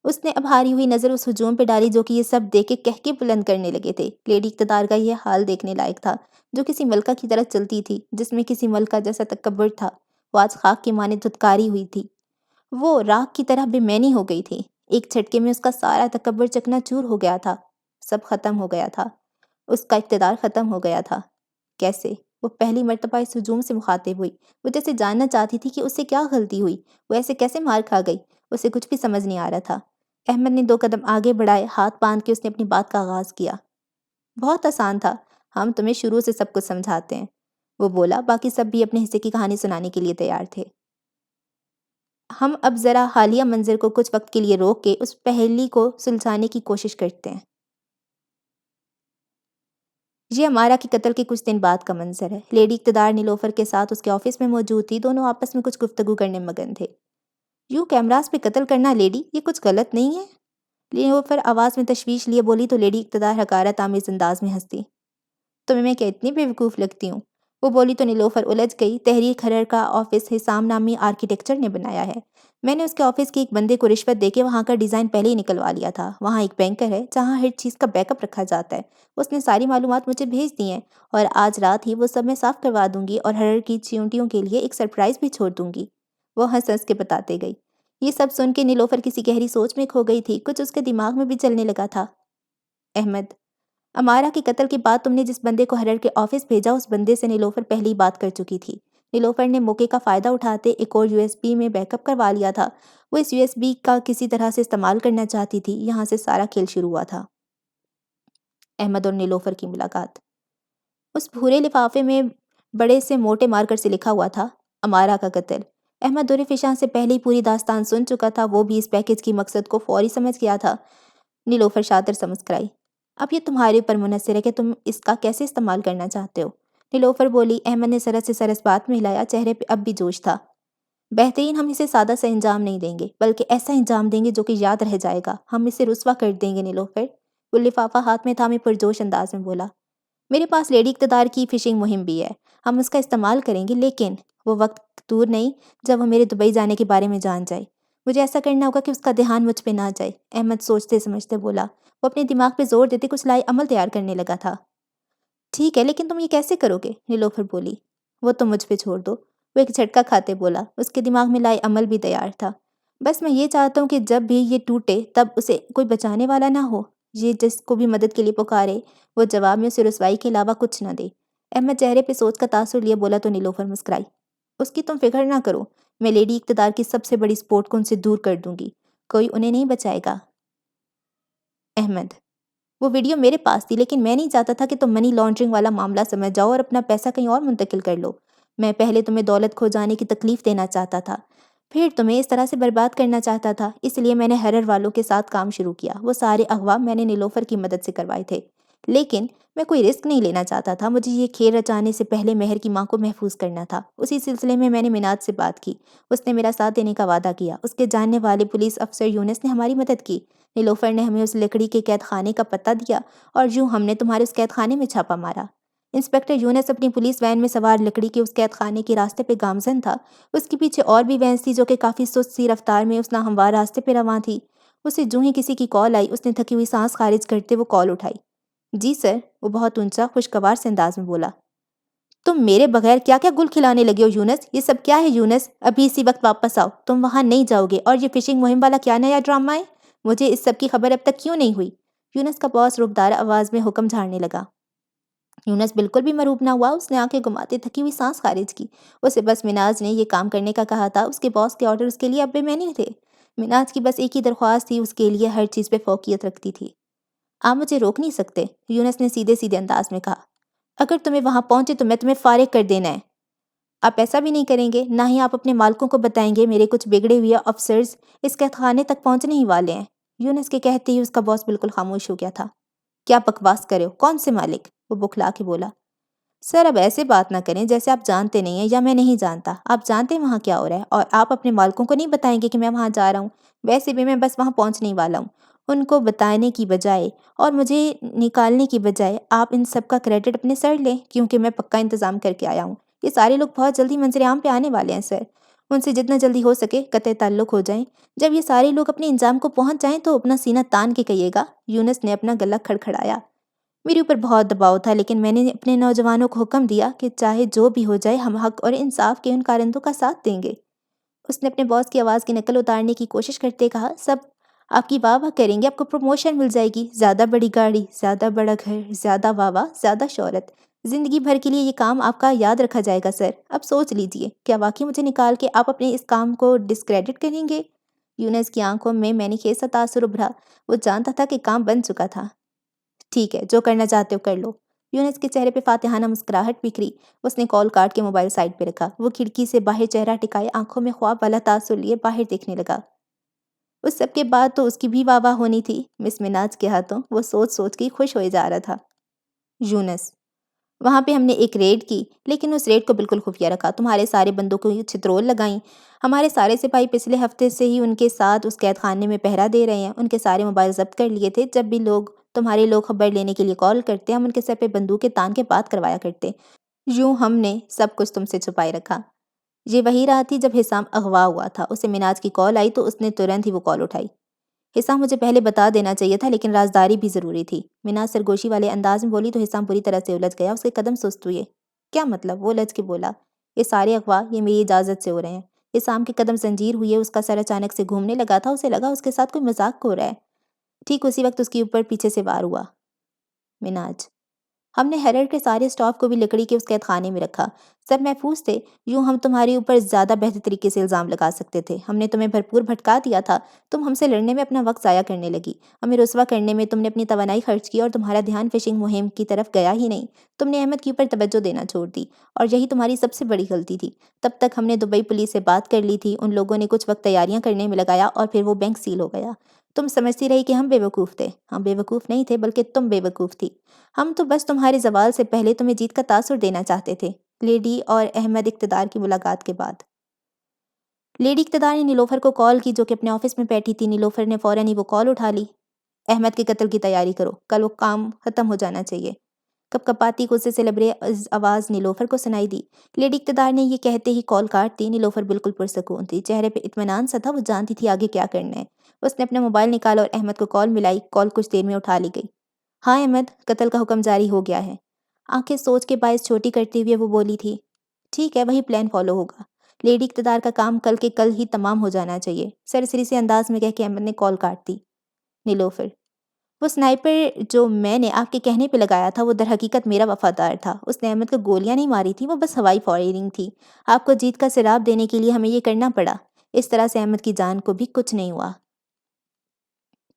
اس نے اب ہاری ہوئی نظر اس ہجوم پہ ڈالی جو کہ یہ سب دیکھ کے کہکے بلند کرنے لگے تھے۔ لیڈی اقتدار کا یہ حال دیکھنے لائق تھا، جو کسی ملکہ کی طرح چلتی تھی، جس میں کسی ملکہ جیسا تکبر تھا۔ وہ آج خاک کی مانے دھتکاری ہوئی تھی۔ وہ راکھ کی طرح بے معنی ہو گئی تھی۔ ایک جھٹکے میں اس کا سارا تکبر چکنا چور ہو گیا تھا۔ سب ختم ہو گیا تھا، اس کا اقتدار ختم ہو گیا تھا۔ کیسے؟ وہ پہلی مرتبہ اس ہجوم سے مخاطب ہوئی۔ وہ جیسے جاننا چاہتی تھی کہ اس سے کیا غلطی ہوئی، وہ ایسے کیسے مار کھا گئی۔ اسے کچھ بھی سمجھ نہیں آ رہا تھا۔ احمد نے 2 قدم آگے بڑھائے، ہاتھ باندھ کے اس نے اپنی بات کا آغاز کیا۔ بہت آسان تھا، ہم تمہیں شروع سے سب کچھ سمجھاتے ہیں، وہ بولا۔ باقی سب بھی اپنے حصے کی کہانی سنانے کے لیے تیار تھے۔ ہم اب ذرا حالیہ منظر کو کچھ وقت کے لیے روک کے اس پہلی کو سلجھانے کی کوشش کرتے ہیں۔ یہ امارہ کے قتل کے کچھ دن بعد کا منظر ہے۔ لیڈی اقتدار نیلوفر کے ساتھ اس کے آفس میں موجود تھی۔ دونوں آپس میں کچھ گفتگو کرنے مگن تھے۔ یوں کیمراز پہ قتل کرنا لیڈی، یہ کچھ غلط نہیں ہے؟ نیلوفر آواز میں تشویش لیے بولی تو لیڈی اقتدار حقارت آمیز انداز میں ہنسی۔ تمہیں میں کیا اتنی بیوقوف لگتی ہوں؟ وہ بولی تو نیلوفر الجھ گئی۔ تحریر کھرر کا آفس حسام نامی آرکیٹیکچر نے بنایا ہے۔ میں نے اس کے آفس کے ایک بندے کو رشوت دے کے وہاں کا ڈیزائن پہلے ہی نکلوا لیا تھا۔ وہاں ایک بینکر ہے جہاں ہر چیز کا بیک اپ رکھا جاتا ہے۔ اس نے ساری معلومات مجھے بھیج دی ہیں اور آج رات ہی وہ سب میں صاف کروا دوں گی اور ہرر کی چیونٹیوں کے لیے ایک سرپرائز بھی چھوڑ دوں گی۔ وہ ہنس ہنس کے بتاتے گئی۔ یہ سب سن کے نیلوفر کسی گہری سوچ میں کھو گئی تھی۔ کچھ اس کے دماغ میں بھی چلنے لگا تھا۔ احمد، امارہ کے قتل کے بعد تم نے جس بندے کو ہرر کے آفس بھیجا، اس بندے سے نیلوفر پہلے ہی بات کر چکی تھی۔ نیلوفر نے موقع کا فائدہ اٹھاتے ایک اور USB میں بیک اپ کروا لیا تھا۔ وہ اس USB کا کسی طرح سے استعمال کرنا چاہتی تھی۔ یہاں سے سارا کھیل شروع ہوا تھا۔ احمد اور نیلوفر کی ملاقات۔ اس بھورے لفافے میں بڑے سے موٹے مارکر سے لکھا ہوا تھا، امارہ کا قتل۔ احمد دور فشاں سے پہلے ہی پوری داستان سن چکا تھا۔ وہ بھی اس پیکیج کی مقصد کو فوری سمجھ گیا تھا۔ نیلوفر شاطر سے مسکرائی۔ اب یہ تمہارے اوپر منحصر ہے کہ تم اس کا کیسے استعمال کرنا چاہتے ہو، نیلوفر بولی۔ احمد نے سرس سے سرس بات میں ہلایا۔ چہرے پہ اب بھی جوش تھا۔ بہترین، ہم اسے سادہ سا انجام نہیں دیں گے، بلکہ ایسا انجام دیں گے جو کہ یاد رہ جائے گا۔ ہم اسے رسوا کر دیں گے نیلوفر، وہ لفافہ ہاتھ میں تھامے پرجوش انداز میں بولا۔ میرے پاس لیڈی اقتدار کی فشنگ مہم بھی ہے، ہم اس کا استعمال کریں گے، لیکن وہ وقت دور نہیں جب وہ میرے دبئی جانے کے بارے میں جان جائے۔ مجھے ایسا کرنا ہوگا کہ اس کا دھیان مجھ پہ نہ جائے، احمد سوچتے سمجھتے بولا۔ وہ اپنے دماغ پہ زور دیتے کچھ لائے عمل تیار کرنے لگا تھا۔ ٹھیک ہے، لیکن تم یہ کیسے کرو گے، نیلوفر بولی۔ وہ تم مجھ پہ چھوڑ دو، وہ ایک جھٹکا کھاتے بولا۔ اس کے دماغ میں لائے عمل بھی تیار تھا۔ بس میں یہ چاہتا ہوں کہ جب بھی یہ ٹوٹے تب اسے کوئی بچانے والا نہ ہو۔ یہ جس کو بھی مدد کے لیے پکارے وہ جواب میں اسے رسوائی کے علاوہ کچھ نہ دے۔ احمد چہرے پہ سوچ کا تاثر لیے بولا تو نیلوفر مسکرائی۔ اس کی تم فکر نہ کرو، میں لیڈی اقتدار کی سب سے بڑی سپورٹ کو ان سے دور کر دوں گی، کوئی انہیں نہیں بچائے گا۔ احمد، وہ ویڈیو میرے پاس تھی، لیکن میں نہیں چاہتا تھا کہ تم منی لانڈرنگ والا معاملہ سمجھ جاؤ اور اپنا پیسہ کہیں اور منتقل کر لو۔ میں پہلے تمہیں دولت کھو جانے کی تکلیف دینا چاہتا تھا، پھر تمہیں اس طرح سے برباد کرنا چاہتا تھا، اس لیے میں نے ہرر والوں کے ساتھ کام شروع کیا۔ وہ سارے اغوا میں نے نیلوفر کی مدد سے کروائے تھے، لیکن میں کوئی رسک نہیں لینا چاہتا تھا۔ مجھے یہ کھیل رچانے سے پہلے مہر کی ماں کو محفوظ کرنا تھا۔ اسی سلسلے میں نے مناج سے بات کی، اس نے میرا ساتھ دینے کا وعدہ کیا۔ اس کے جاننے والے پولیس افسر یونس نے ہماری مدد کی۔ نیلوفر نے ہمیں اس لکڑی کے قید خانے کا پتہ دیا اور یوں ہم نے تمہارے اس قید خانے میں چھاپا مارا۔ انسپکٹر یونس اپنی پولیس وین میں سوار لکڑی کے اس قید خانے کے راستے پہ گامزن تھا۔ اس کے پیچھے اور بھی وینس تھی جو کہ کافی سست سی رفتار میں اس ناہموار راستے پہ رواں تھی۔ اسے جوں ہی کسی کی کال آئی، اس نے تھکی ہوئی سانس خارج کرتے وہ کال اٹھائی۔ جی سر، وہ بہت اونچا خوشگوار سے انداز میں بولا۔ تم میرے بغیر کیا کیا گل کھلانے لگے ہو یونس، یہ سب کیا ہے یونس؟ ابھی اسی وقت واپس آؤ، تم وہاں نہیں جاؤ گے۔ اور یہ فشنگ مہم والا کیا نیا ڈرامہ ہے؟ مجھے اس سب کی خبر اب تک کیوں نہیں ہوئی؟ یونس کا باس رخدار آواز میں حکم جھاڑنے لگا۔ یونس بالکل بھی مروب نہ ہوا، اس نے آنکھیں گھماتے تھکی ہوئی سانس خارج کی۔ اسے بس مناج نے یہ کام کرنے کا کہا تھا، اس کے باس کے آرڈر اس کے لیے اب بے معنی تھے۔ مناج کی بس ایک ہی درخواست تھی، اس کے لیے ہر چیز پہ فوقیت رکھتی تھی۔ آپ مجھے روک نہیں سکتے، یونس نے سیدھے سیدھے انداز میں کہا۔ اگر تمہیں وہاں پہنچے تو میں تمہیں فارغ کر دینا ہے۔ آپ ایسا بھی نہیں کریں گے، نہ ہی آپ اپنے مالکوں کو بتائیں گے۔ میرے کچھ بگڑے ہوئے افسرز اس قید خانے تک پہنچنے ہی والے ہیں۔ یونس کے کہتے ہی اس کا باس بالکل خاموش ہو گیا تھا۔ کیا بکواس کرے ہو، کون سے مالک؟ وہ بکھلا کے بولا۔ سر اب ایسے بات نہ کریں جیسے آپ جانتے نہیں ہیں یا میں نہیں جانتا۔ آپ جانتے ہیں وہاں کیا ہو رہا ہے اور آپ اپنے مالکوں کو نہیں بتائیں گے کہ میں وہاں جا رہا ہوں۔ ویسے بھی میں بس وہاں پہنچنے ہی والا ہوں۔ ان کو بتانے کی بجائے اور مجھے نکالنے کی بجائے آپ ان سب کا کریڈٹ اپنے سر لیں، کیونکہ میں پکا انتظام کر کے آیا ہوں۔ یہ سارے لوگ بہت جلدی منظر عام پہ آنے والے ہیں سر، ان سے جتنا جلدی ہو سکے قطع تعلق ہو جائیں۔ جب یہ سارے لوگ اپنے انجام کو پہنچ جائیں تو اپنا سینہ تان کے کہیے گا۔ یونس نے اپنا گلا کھڑکھڑایا۔ میرے اوپر بہت دباؤ تھا، لیکن میں نے اپنے نوجوانوں کو حکم دیا کہ چاہے جو بھی ہو جائے ہم حق اور انصاف کے ان کارندوں کا ساتھ دیں گے۔ اس نے اپنے باس کی آواز کی نقل اتارنے کی کوشش کرتے کہا، سب آپ کی واہ واہ کریں گے، آپ کو پروموشن مل جائے گی، زیادہ بڑی گاڑی، زیادہ بڑا گھر، زیادہ واہ واہ، زیادہ شہرت، زندگی بھر کے لیے یہ کام آپ کا یاد رکھا جائے گا سر۔ اب سوچ لیجئے، کیا واقعی مجھے نکال کے آپ اپنے اس کام کو ڈسکریڈٹ کریں گے؟ یونس کی آنکھوں میں نے خیز سا تاثر ابھرا۔ وہ جانتا تھا کہ کام بن چکا تھا۔ ٹھیک ہے، جو کرنا چاہتے ہو کر لو۔ یونس کے چہرے پہ فاتحانہ مسکراہٹ بکھری۔ اس نے کال کاٹ کے موبائل سائڈ پہ رکھا۔ وہ کھڑکی سے باہر چہرہ ٹکائے آنکھوں میں خواب والا تاثر لیے باہر دیکھنے لگا۔ اس سب کے بعد تو اس کی بھی واہ واہ ہونی تھی۔ مس مناج کے ہاتھوں وہ سوچ سوچ کے خوش ہوئے جا رہا تھا۔ یونس: وہاں پہ ہم نے ایک ریڈ کی، لیکن اس ریڈ کو بالکل خفیہ رکھا۔ تمہارے سارے بندوں کو چھترول لگائیں۔ ہمارے سارے سپاہی پچھلے ہفتے سے ہی ان کے ساتھ اس قید خانے میں پہرا دے رہے ہیں۔ ان کے سارے موبائل ضبط کر لیے تھے۔ جب بھی تمہارے لوگ خبر لینے کے لیے کال کرتے، ہم ان کے سر پہ بندوقیں تان کے بات کروایا کرتے۔ یوں ہم نے سب کچھ تم سے چھپائے رکھا۔ یہ وہی رات تھی جب حسام اغوا ہوا تھا۔ اسے مناج کی کال آئی تو اس نے ترنت ہی وہ کال اٹھائی۔ حسام: مجھے پہلے بتا دینا چاہیے تھا، لیکن رازداری بھی ضروری تھی۔ مناج سرگوشی والے انداز میں بولی تو حسام بری طرح سے الجھ گیا۔ اس کے قدم سست ہوئے۔ کیا مطلب؟ وہ الجھ کے بولا۔ یہ سارے اغوا یہ میری اجازت سے ہو رہے ہیں۔ حسام کے قدم زنجیر ہوئے۔ اس کا سر اچانک سے گھومنے لگا تھا۔ اسے لگا اس کے ساتھ کوئی مذاق ہو رہا ہے۔ ٹھیک اسی وقت اس کے اوپر پیچھے سے وار ہوا۔ مناج: ہم نے ہیرر کے سارے اسٹاف کو بھی لکڑی کے اس قید خانے میں رکھا۔ سب محفوظ تھے۔ یوں ہم تمہارے اوپر زیادہ بہتر طریقے سے الزام لگا سکتے تھے۔ ہم نے تمہیں بھرپور بھٹکا دیا تھا۔ تم ہم سے لڑنے میں اپنا وقت ضائع کرنے لگی۔ ہمیں رسوا کرنے میں تم نے اپنی توانائی خرچ کی اور تمہارا دھیان فشنگ مہم کی طرف گیا ہی نہیں۔ تم نے احمد کے اوپر توجہ دینا چھوڑ دی، اور یہی تمہاری سب سے بڑی غلطی تھی۔ تب تک ہم نے دبئی پولیس سے بات کر لی تھی۔ ان لوگوں نے کچھ وقت تیاریاں کرنے میں لگایا اور پھر وہ بینک سیل ہو گیا۔ تم سمجھتی رہی کہ ہم بے وقوف تھے۔ ہم بے وقوف نہیں تھے، بلکہ تم بے وقوف تھی۔ ہم تو بس تمہارے زوال سے پہلے تمہیں جیت کا تاثر دینا چاہتے تھے۔ لیڈی اور احمد اقتدار کی ملاقات کے بعد لیڈی اقتدار نے نیلوفر کو کال کی، جو کہ اپنے آفس میں بیٹھی تھی۔ نیلوفر نے فوراً ہی وہ کال اٹھا لی۔ احمد کے قتل کی تیاری کرو، کل وہ کام ختم ہو جانا چاہیے۔ کپ کپاتی غصے سے لبریز آواز نیلوفر کو سنائی دی۔ لیڈی اقتدار نے یہ کہتے ہی کال کاٹ دی۔ نیلوفر بالکل پرسکون تھی، چہرے پہ اطمینان سا تھا۔ وہ جانتی تھی آگے کیا کرنا ہے۔ اس نے اپنا موبائل نکالا اور احمد کو کال ملائی۔ کال کچھ دیر میں اٹھا لی گئی۔ ہاں احمد، قتل کا حکم جاری ہو گیا ہے۔ آنکھیں سوچ کے باعث چھوٹی کرتے ہوئے وہ بولی تھی۔ ٹھیک ہے، وہی پلان فالو ہوگا۔ لیڈی اقتدار کا کام کل کے کل ہی تمام ہو جانا چاہیے، سرسری سے انداز میں کہہ کے احمد نے کال کاٹ دی۔ نیلوفر: وہ سنائپر جو میں نے آپ کے کہنے پہ لگایا تھا، وہ در حقیقت میرا وفادار تھا۔ اس نے احمد کو گولیاں نہیں ماری تھی، وہ بس ہوائی فائرنگ تھی۔ آپ کو جیت کا سراب دینے کے لیے ہمیں یہ کرنا پڑا۔ اس طرح سے احمد کی جان کو بھی کچھ نہیں ہوا۔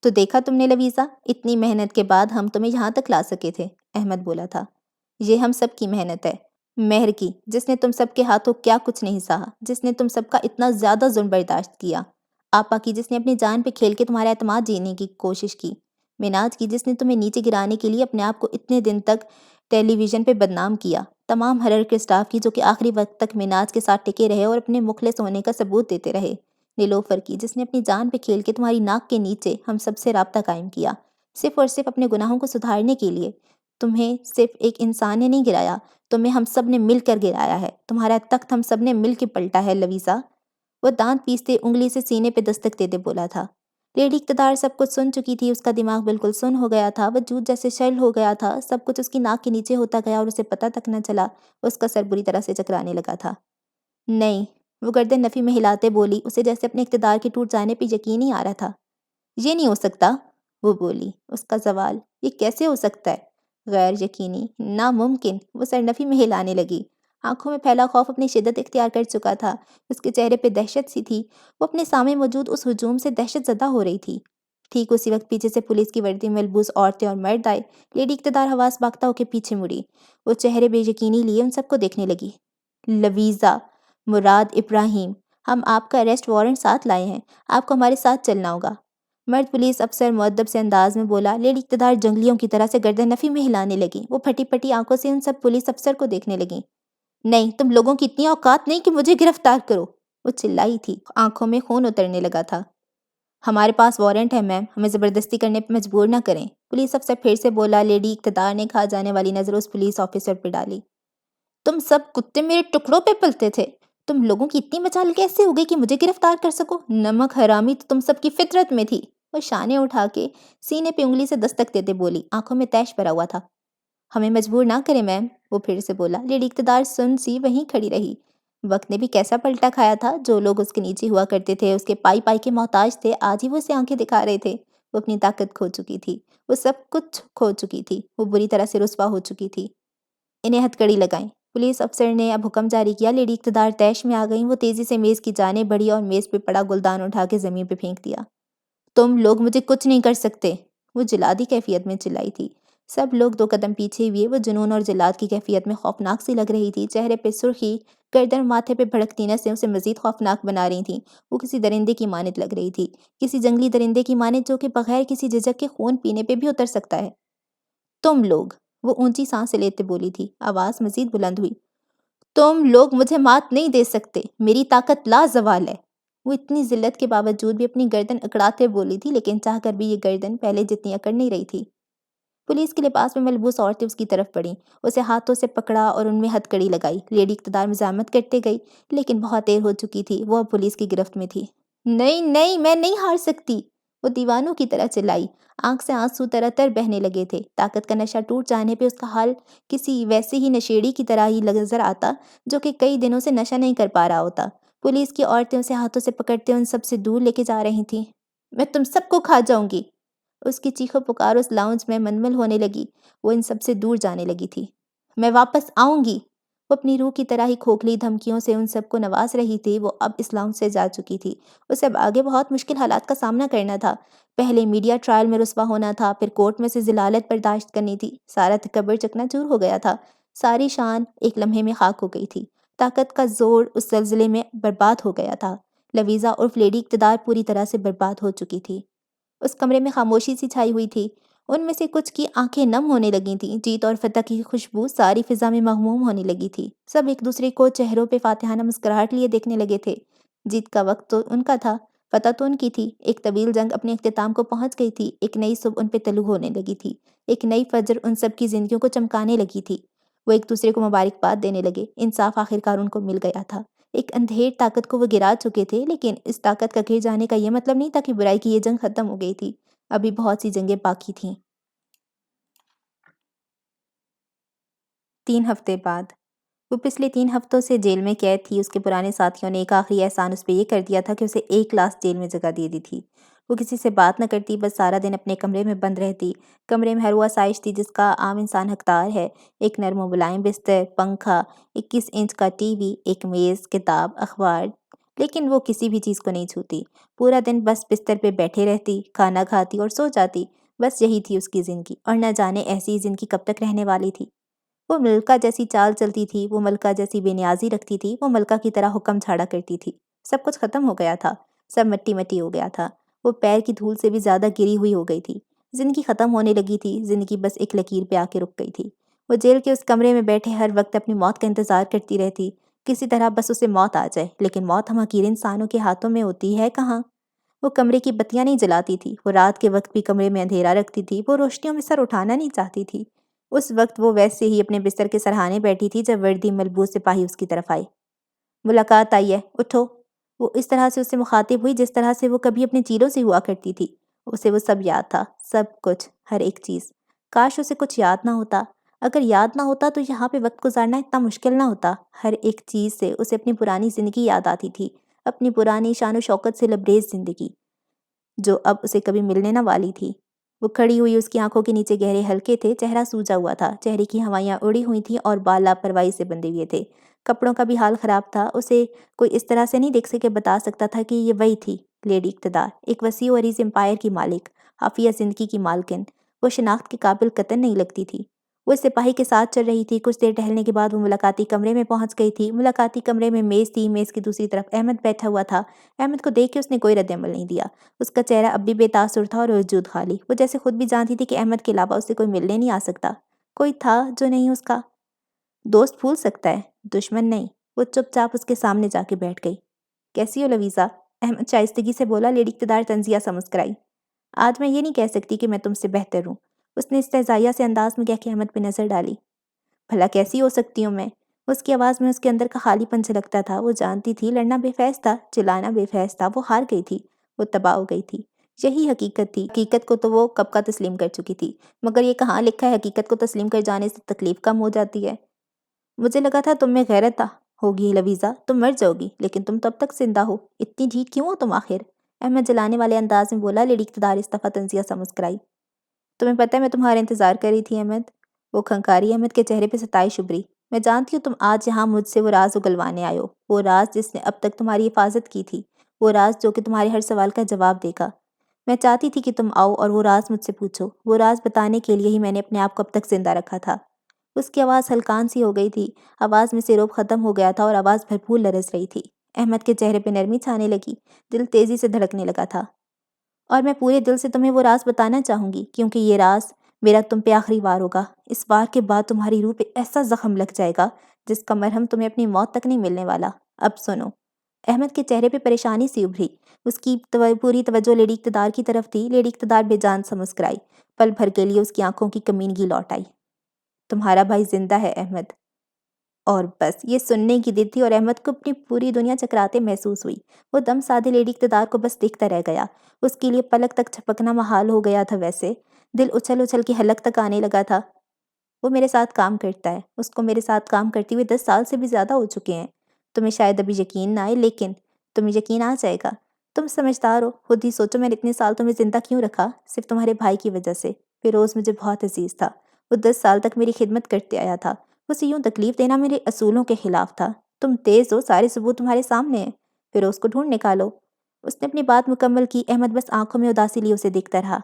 تو دیکھا تم نے لویزا، اتنی محنت کے بعد ہم تمہیں یہاں تک لا سکے تھے، احمد بولا تھا۔ یہ ہم سب کی محنت ہے، مہر کی، جس نے تم سب کے ہاتھوں کیا کچھ نہیں سہا، جس نے تم سب کا اتنا زیادہ ظلم برداشت کیا۔ آپا کی، جس نے اپنی جان پہ کھیل کے تمہارا اعتماد جینے کی کوشش کی۔ مناج کی، جس نے تمہیں نیچے گرانے کے لیے اپنے آپ کو اتنے دن تک ٹیلی ویژن پہ بدنام کیا۔ تمام ہرر کے اسٹاف کی، جو کہ آخری وقت تک مناج کے ساتھ ٹکے رہے اور اپنے مخلص ہونے کا ثبوت دیتے رہے۔ نیلوفر کی، جس نے اپنی جان پہ کھیل کے تمہاری ناک کے نیچے ہم سب سے رابطہ قائم کیا، صرف اور صرف اپنے گناہوں کو سدھارنے کے لیے۔ تمہیں صرف ایک انسان نے نہیں گرایا، تمہیں ہم سب نے مل کر گرایا ہے۔ تمہارا تخت ہم سب نے مل کے پلٹا ہے لویزا۔ وہ دانت پیستے انگلی سے سینے پہ دستک دیتے بولا تھا۔ لیڈی اقتدار سب کچھ سن چکی تھی۔ اس کا دماغ بالکل سن ہو گیا تھا، وجود جیسے شل ہو گیا تھا۔ سب کچھ اس کی ناک کے نیچے ہوتا گیا اور اسے پتہ تک نہ چلا۔ اس کا سر بری طرح سے چکرانے لگا تھا۔ نہیں، وہ گردن نفی میں ہلاتے بولی، اسے جیسے اپنے اقتدار کے ٹوٹ جانے پہ یقین ہی آ رہا تھا۔ یہ نہیں ہو سکتا، وہ بولی۔ اس کا زوال، یہ کیسے ہو سکتا ہے؟ غیر یقینی، ناممکن۔ وہ سر نفی میں ہلانے لگی۔ آنکھوں میں پھیلا خوف اپنی شدت اختیار کر چکا تھا۔ اس کے چہرے پہ دہشت سی تھی۔ وہ اپنے سامنے موجود اس ہجوم سے دہشت زدہ ہو رہی تھی۔ ٹھیک اسی وقت پیچھے سے پولیس کی وردی میں ملبوس عورتیں اور مرد آئے۔ لیڈی اقتدار حواس باختہ ہو کے پیچھے مڑی۔ وہ چہرے بے یقینی لیے ان سب کو دیکھنے لگی۔ لویزا، مراد ابراہیم، ہم آپ کا اریسٹ وارنٹ ساتھ لائے ہیں، آپ کو ہمارے ساتھ چلنا ہوگا۔ مرد پولیس افسر مؤدب سے انداز میں بولا۔ لیڈی اقتدار جنگلیوں کی طرح سے گردن نفی میں ہلانے لگی۔ وہ پھٹی پھٹی آنکھوں سے ان سب پولیس افسر کو دیکھنے لگی۔ نہیں، تم لوگوں کی اتنی اوقات نہیں کہ مجھے گرفتار کرو، وہ چلائی تھی۔ آنکھوں میں خون اترنے لگا تھا۔ ہمارے پاس وارنٹ ہے میم، ہمیں زبردستی کرنے پہ مجبور نہ کریں، پولیس افسر پھر سے بولا۔ لیڈی اقتدار نے کھا جانے والی نظر اس پولیس آفیسر پہ ڈالی۔ تم سب کتے میرے ٹکڑوں پہ پلتے تھے، تم لوگوں کی اتنی مچال کیسے ہو گئی کہ مجھے گرفتار کر سکو؟ نمک حرامی تو تم سب کی فطرت میں تھی۔ وہ شانے اٹھا کے سینے پہ انگلی سے دستک دیتے بولی، آنکھوں میں تیش بھرا ہوا تھا۔ ہمیں مجبور نہ کریں میم، وہ پھر سے بولا۔ لیڈی اقتدار سن سی وہیں کھڑی رہی۔ وقت نے بھی کیسا پلٹا کھایا تھا، جو لوگ اس کے نیچے ہوا کرتے تھے، اس کے پائی پائی کے محتاج تھے، آج ہی وہ اسے آنکھیں دکھا رہے تھے۔ وہ اپنی طاقت کھو چکی تھی، وہ سب کچھ کھو چکی تھی، وہ بری طرح سے رسوا ہو چکی تھی۔ انہیں ہتھکڑی لگائیں۔ پولیس افسر نے اب حکم جاری کیا۔ لیڈی اقتدار طیش میں آ گئیں۔ وہ تیزی سے میز کی جانب بڑھی اور میز پہ پڑا گلدان اٹھا کے زمین پہ پھینک دیا۔ تم لوگ مجھے کچھ نہیں کر سکتے، وہ جلادی کیفیت میں چلائی تھی۔ سب لوگ 2 قدم پیچھے ہوئے۔ وہ جنون اور جلاد کی کیفیت میں خوفناک سی لگ رہی تھی۔ چہرے پہ سرخی، گردن اور ماتھے پہ بھڑکتی نسیں اسے مزید خوفناک بنا رہی تھیں۔ وہ کسی درندے کی مانند لگ رہی تھی، کسی جنگلی درندے کی مانند جو کہ بغیر کسی جھجک کے خون پینے پہ بھی اتر سکتا ہے۔ تم لوگ، وہ اونچی سانسیں لیتے بولی تھی۔ آواز مزید بلند ہوئی۔ تم لوگ مجھے مات نہیں دے سکتے، میری طاقت لازوال ہے۔ وہ اتنی ذلت کے باوجود بھی اپنی گردن اکڑاتے بولی تھی، لیکن چاہ کر بھی یہ گردن پہلے جتنی اکڑ نہیں رہی تھی۔ پولیس کے لباس میں ملبوس عورتیں اس کی طرف بڑھیں، اسے ہاتھوں سے پکڑا اور ان میں ہتھکڑی لگائی۔ لیڈی اقتدار مزاحمت کرتے گئی، لیکن بہت دیر ہو چکی تھی، وہ اب پولیس کی گرفت میں تھی۔ نہیں نہیں، میں نہیں ہار سکتی، وہ دیوانوں کی طرح چلائی۔ آنکھ سے آنسو ترتر بہنے لگے تھے۔ طاقت کا نشہ ٹوٹ جانے پہ اس کا حال کسی ویسے ہی نشیڑی کی طرح ہی نظر آتا جو کہ کئی دنوں سے نشہ نہیں کر پا رہا ہوتا۔ پولیس کی عورتیں اسے ہاتھوں سے پکڑتے ان سب سے دور لے کے جا رہی تھیں۔ میں تم سب کو کھا جاؤں گی، اس کی چیخ و پکار اس لاؤنج میں منمل ہونے لگی۔ وہ ان سب سے دور جانے لگی تھی۔ میں واپس آؤں گی، وہ اپنی روح کی طرح ہی کھوکھلی دھمکیوں سے ان سب کو نواز رہی تھی۔ وہ اب اس لاؤنج سے جا چکی تھی۔ اسے اب آگے بہت مشکل حالات کا سامنا کرنا تھا۔ پہلے میڈیا ٹرائل میں رسوا ہونا تھا، پھر کورٹ میں سے ذلالت برداشت کرنی تھی۔ سارا تکبر چکنا چور ہو گیا تھا، ساری شان ایک لمحے میں خاک ہو گئی تھی۔ طاقت کا زور اس زلزلے میں برباد ہو گیا تھا۔ لویزا عرف لیڈی اقتدار پوری طرح سے برباد ہو چکی تھی۔ اس کمرے میں خاموشی سی چھائی ہوئی تھی۔ ان میں سے کچھ کی آنکھیں نم ہونے لگی تھیں۔ جیت اور فتح کی خوشبو ساری فضا میں مغموم ہونے لگی تھی۔ سب ایک دوسرے کو چہروں پہ فاتحانہ مسکراہٹ لیے دیکھنے لگے تھے۔ جیت کا وقت تو ان کا تھا، فتح تو ان کی تھی۔ ایک طویل جنگ اپنے اختتام کو پہنچ گئی تھی۔ ایک نئی صبح ان پہ طلوع ہونے لگی تھی۔ ایک نئی فجر ان سب کی زندگیوں کو چمکانے لگی تھی۔ وہ ایک دوسرے کو مبارکباد دینے لگے۔ انصاف آخرکار ان کو مل گیا تھا۔ ایک اندھیر طاقت کو وہ گرا چکے تھے، لیکن اس طاقت کا گر جانے کا یہ مطلب نہیں تھا کہ برائی کی یہ جنگ ختم ہو گئی تھی۔ ابھی بہت سی جنگیں باقی تھیں۔ 3 ہفتے بعد، وہ پچھلے 3 ہفتوں سے جیل میں قید تھی۔ اس کے پرانے ساتھیوں نے ایک آخری احسان اس پہ یہ کر دیا تھا کہ اسے ایک کلاس جیل میں جگہ دے دی تھی۔ وہ کسی سے بات نہ کرتی، بس سارا دن اپنے کمرے میں بند رہتی۔ کمرے میں ہر وہ آسائش تھی جس کا عام انسان حقدار ہے۔ ایک نرم و ملائم بستر، پنکھا، 21 انچ کا ٹی وی، ایک میز، کتاب، اخبار، لیکن وہ کسی بھی چیز کو نہیں چھوتی۔ پورا دن بس بستر پہ بیٹھے رہتی، کھانا کھاتی اور سو جاتی۔ بس یہی تھی اس کی زندگی، اور نہ جانے ایسی ہی زندگی کب تک رہنے والی تھی۔ وہ ملکہ جیسی چال چلتی تھی، وہ ملکہ جیسی بے نیازی رکھتی تھی، وہ ملکہ کی طرح حکم جھاڑا کرتی تھی۔ سب کچھ ختم ہو گیا تھا، سب مٹی مٹی ہو گیا تھا۔ وہ پیر کی دھول سے بھی زیادہ گری ہوئی ہو گئی تھی۔ زندگی ختم ہونے لگی تھی، زندگی بس ایک لکیر پہ آ کے رک گئی تھی۔ وہ جیل کے اس کمرے میں بیٹھے ہر وقت اپنی موت کا انتظار کرتی رہتی، کسی طرح بس اسے موت آ جائے۔ لیکن موت ہم حقیر انسانوں کے ہاتھوں میں ہوتی ہے کہاں؟ وہ کمرے کی بتیاں نہیں جلاتی تھی، وہ رات کے وقت بھی کمرے میں اندھیرا رکھتی تھی، وہ روشنیوں میں سر اٹھانا نہیں چاہتی تھی۔ اس وقت وہ ویسے ہی اپنے بستر کے سرہانے بیٹھی تھی جب وردی ملبوس سپاہی اس کی طرف آئے۔ ملاقات آئی ہے، اٹھو۔ وہ اس طرح سے اس سے مخاطب ہوئی جس طرح سے وہ کبھی اپنے چیلوں سے ہوا کرتی تھی۔ اسے وہ سب یاد تھا، سب کچھ، ہر ایک چیز۔ کاش اسے کچھ یاد نہ ہوتا۔ اگر یاد نہ ہوتا تو یہاں پہ وقت گزارنا اتنا مشکل نہ ہوتا۔ ہر ایک چیز سے اسے اپنی پرانی زندگی یاد آتی تھی، اپنی پرانی شان و شوکت سے لبریز زندگی، جو اب اسے کبھی ملنے نہ والی تھی۔ وہ کھڑی ہوئی، اس کی آنکھوں کے نیچے گہرے حلقے تھے، چہرہ سوجا ہوا تھا، چہرے کی ہوائیاں اڑی ہوئی تھیں اور بال لاپرواہی سے بندھے ہوئے تھے۔ کپڑوں کا بھی حال خراب تھا۔ اسے کوئی اس طرح سے نہیں دیکھ کے بتا سکتا تھا کہ یہ وہی تھی، لیڈی اقتدار، ایک وسیع و عریض امپائر کی مالک، خافیہ زندگی کی مالکن۔ وہ شناخت کے قابل قطعاً نہیں لگتی تھی۔ وہ اس سپاہی کے ساتھ چل رہی تھی۔ کچھ دیر ٹہلنے کے بعد وہ ملاقاتی کمرے میں پہنچ گئی تھی۔ ملاقاتی کمرے میں میز تھی، میز کی دوسری طرف احمد بیٹھا ہوا تھا۔ احمد کو دیکھ کے اس نے کوئی رد عمل نہیں دیا۔ اس کا چہرہ اب بھی بے تاثر تھا اور وجود خالی۔ وہ جیسے خود بھی جانتی تھی کہ احمد کے علاوہ اسے کوئی ملنے نہیں آ سکتا۔ کوئی تھا جو نہیں اس کا دوست بھول سکتا ہے، دشمن نہیں۔ وہ چپ چاپ اس کے سامنے جا کے بیٹھ گئی۔ کیسی ہو لویزا؟ احمد شائستگی سے بولا۔ لیڈی اقتدار طنزیہ سا مسکرائی۔ آج میں یہ نہیں کہہ سکتی کہ میں تم سے بہتر ہوں، اس نے استہزائیہ سے انداز میں کہہ کے احمد پہ نظر ڈالی۔ بھلا کیسی ہو سکتی ہوں میں؟ اس کی آواز میں اس کے اندر کا خالی پن جھلکتا تھا۔ وہ جانتی تھی لڑنا بے فیض تھا، چلانا بے فیض تھا۔ وہ ہار گئی تھی، وہ تباہ ہو گئی تھی۔ یہی حقیقت تھی۔ حقیقت کو تو وہ کب کا تسلیم کر چکی تھی، مگر یہ کہاں لکھا ہے حقیقت کو تسلیم کر جانے سے تکلیف کم ہو جاتی ہے؟ مجھے لگا تھا تم میں غیرت تھا، ہوگی لویزا، تم مر جاؤ گی، لیکن تم تب تک زندہ ہو، اتنی ڈھیٹ کیوں ہو تم آخر؟ احمد جلانے والے انداز میں بولا۔ لیڈی اقتدار اس دفعہ تنزیہ سا مسکرائی۔ تمہیں پتہ ہے میں تمہارا انتظار کر رہی تھی احمد؟ وہ کھنکاری۔ احمد کے چہرے پہ ستائش ابھری۔ میں جانتی ہوں تم آج یہاں مجھ سے وہ راز اگلوانے آئے ہو، وہ راز جس نے اب تک تمہاری حفاظت کی تھی، وہ راز جو کہ تمہارے ہر سوال کا جواب دے گا۔ میں چاہتی تھی کہ تم آؤ اور وہ راز مجھ سے پوچھو، وہ راز بتانے کے لیے ہی میں نے اپنے آپ کو اب تک زندہ رکھا تھا۔ اس کی آواز ہلکان سی ہو گئی تھی، آواز میں سے رعب ختم ہو گیا تھا اور آواز بھرپور لرز رہی تھی۔ احمد کے چہرے پہ نرمی چھانے لگی، دل تیزی سے دھڑکنے لگا تھا۔ اور میں پورے دل سے تمہیں وہ راز بتانا چاہوں گی، کیونکہ یہ راز میرا تم پہ آخری وار ہوگا۔ اس وار کے بعد تمہاری روح پہ ایسا زخم لگ جائے گا جس کا مرہم تمہیں اپنی موت تک نہیں ملنے والا۔ اب سنو۔ احمد کے چہرے پہ پریشانی سی ابھری، اس کی پوری توجہ لیڈی اقتدار کی طرف تھی۔ لیڈی اقتدار بے جان سا مسکرائی، پل بھر کے لیے اس کی آنکھوں کی کمینگی لوٹ آئی۔ تمہارا بھائی زندہ ہے احمد۔ اور بس یہ سننے کی دیر تھی اور احمد کو اپنی پوری دنیا چکراتے محسوس ہوئی۔ وہ دم سادھے لیڈی اقتدار کو بس دیکھتا رہ گیا۔ اس کے لیے پلک تک جھپکنا محال ہو گیا تھا، ویسے دل اچھل اچھل کے حلق تک آنے لگا تھا۔ وہ میرے ساتھ کام کرتا ہے، اس کو میرے ساتھ کام کرتے ہوئے 10 سال سے بھی زیادہ ہو چکے ہیں۔ تمہیں شاید ابھی یقین نہ آئے، لیکن تمہیں یقین آ جائے گا۔ تم سمجھدار ہو، خود ہی سوچو میں نے اتنے سال تمہیں زندہ کیوں رکھا؟ صرف تمہارے بھائی کی وجہ سے۔ فیروز مجھے بہت عزیز تھا، وہ 10 سال تک میری خدمت کرتے آیا تھا۔ اسے یوں تکلیف دینا میرے اصولوں کے خلاف تھا۔ تم تیز ہو، سارے ثبوت تمہارے سامنے ہیں، فیروز کو ڈھونڈ نکالو۔ اس نے اپنی بات مکمل کی۔ احمد بس آنکھوں میں اداسی لیے اسے دیکھتا رہا،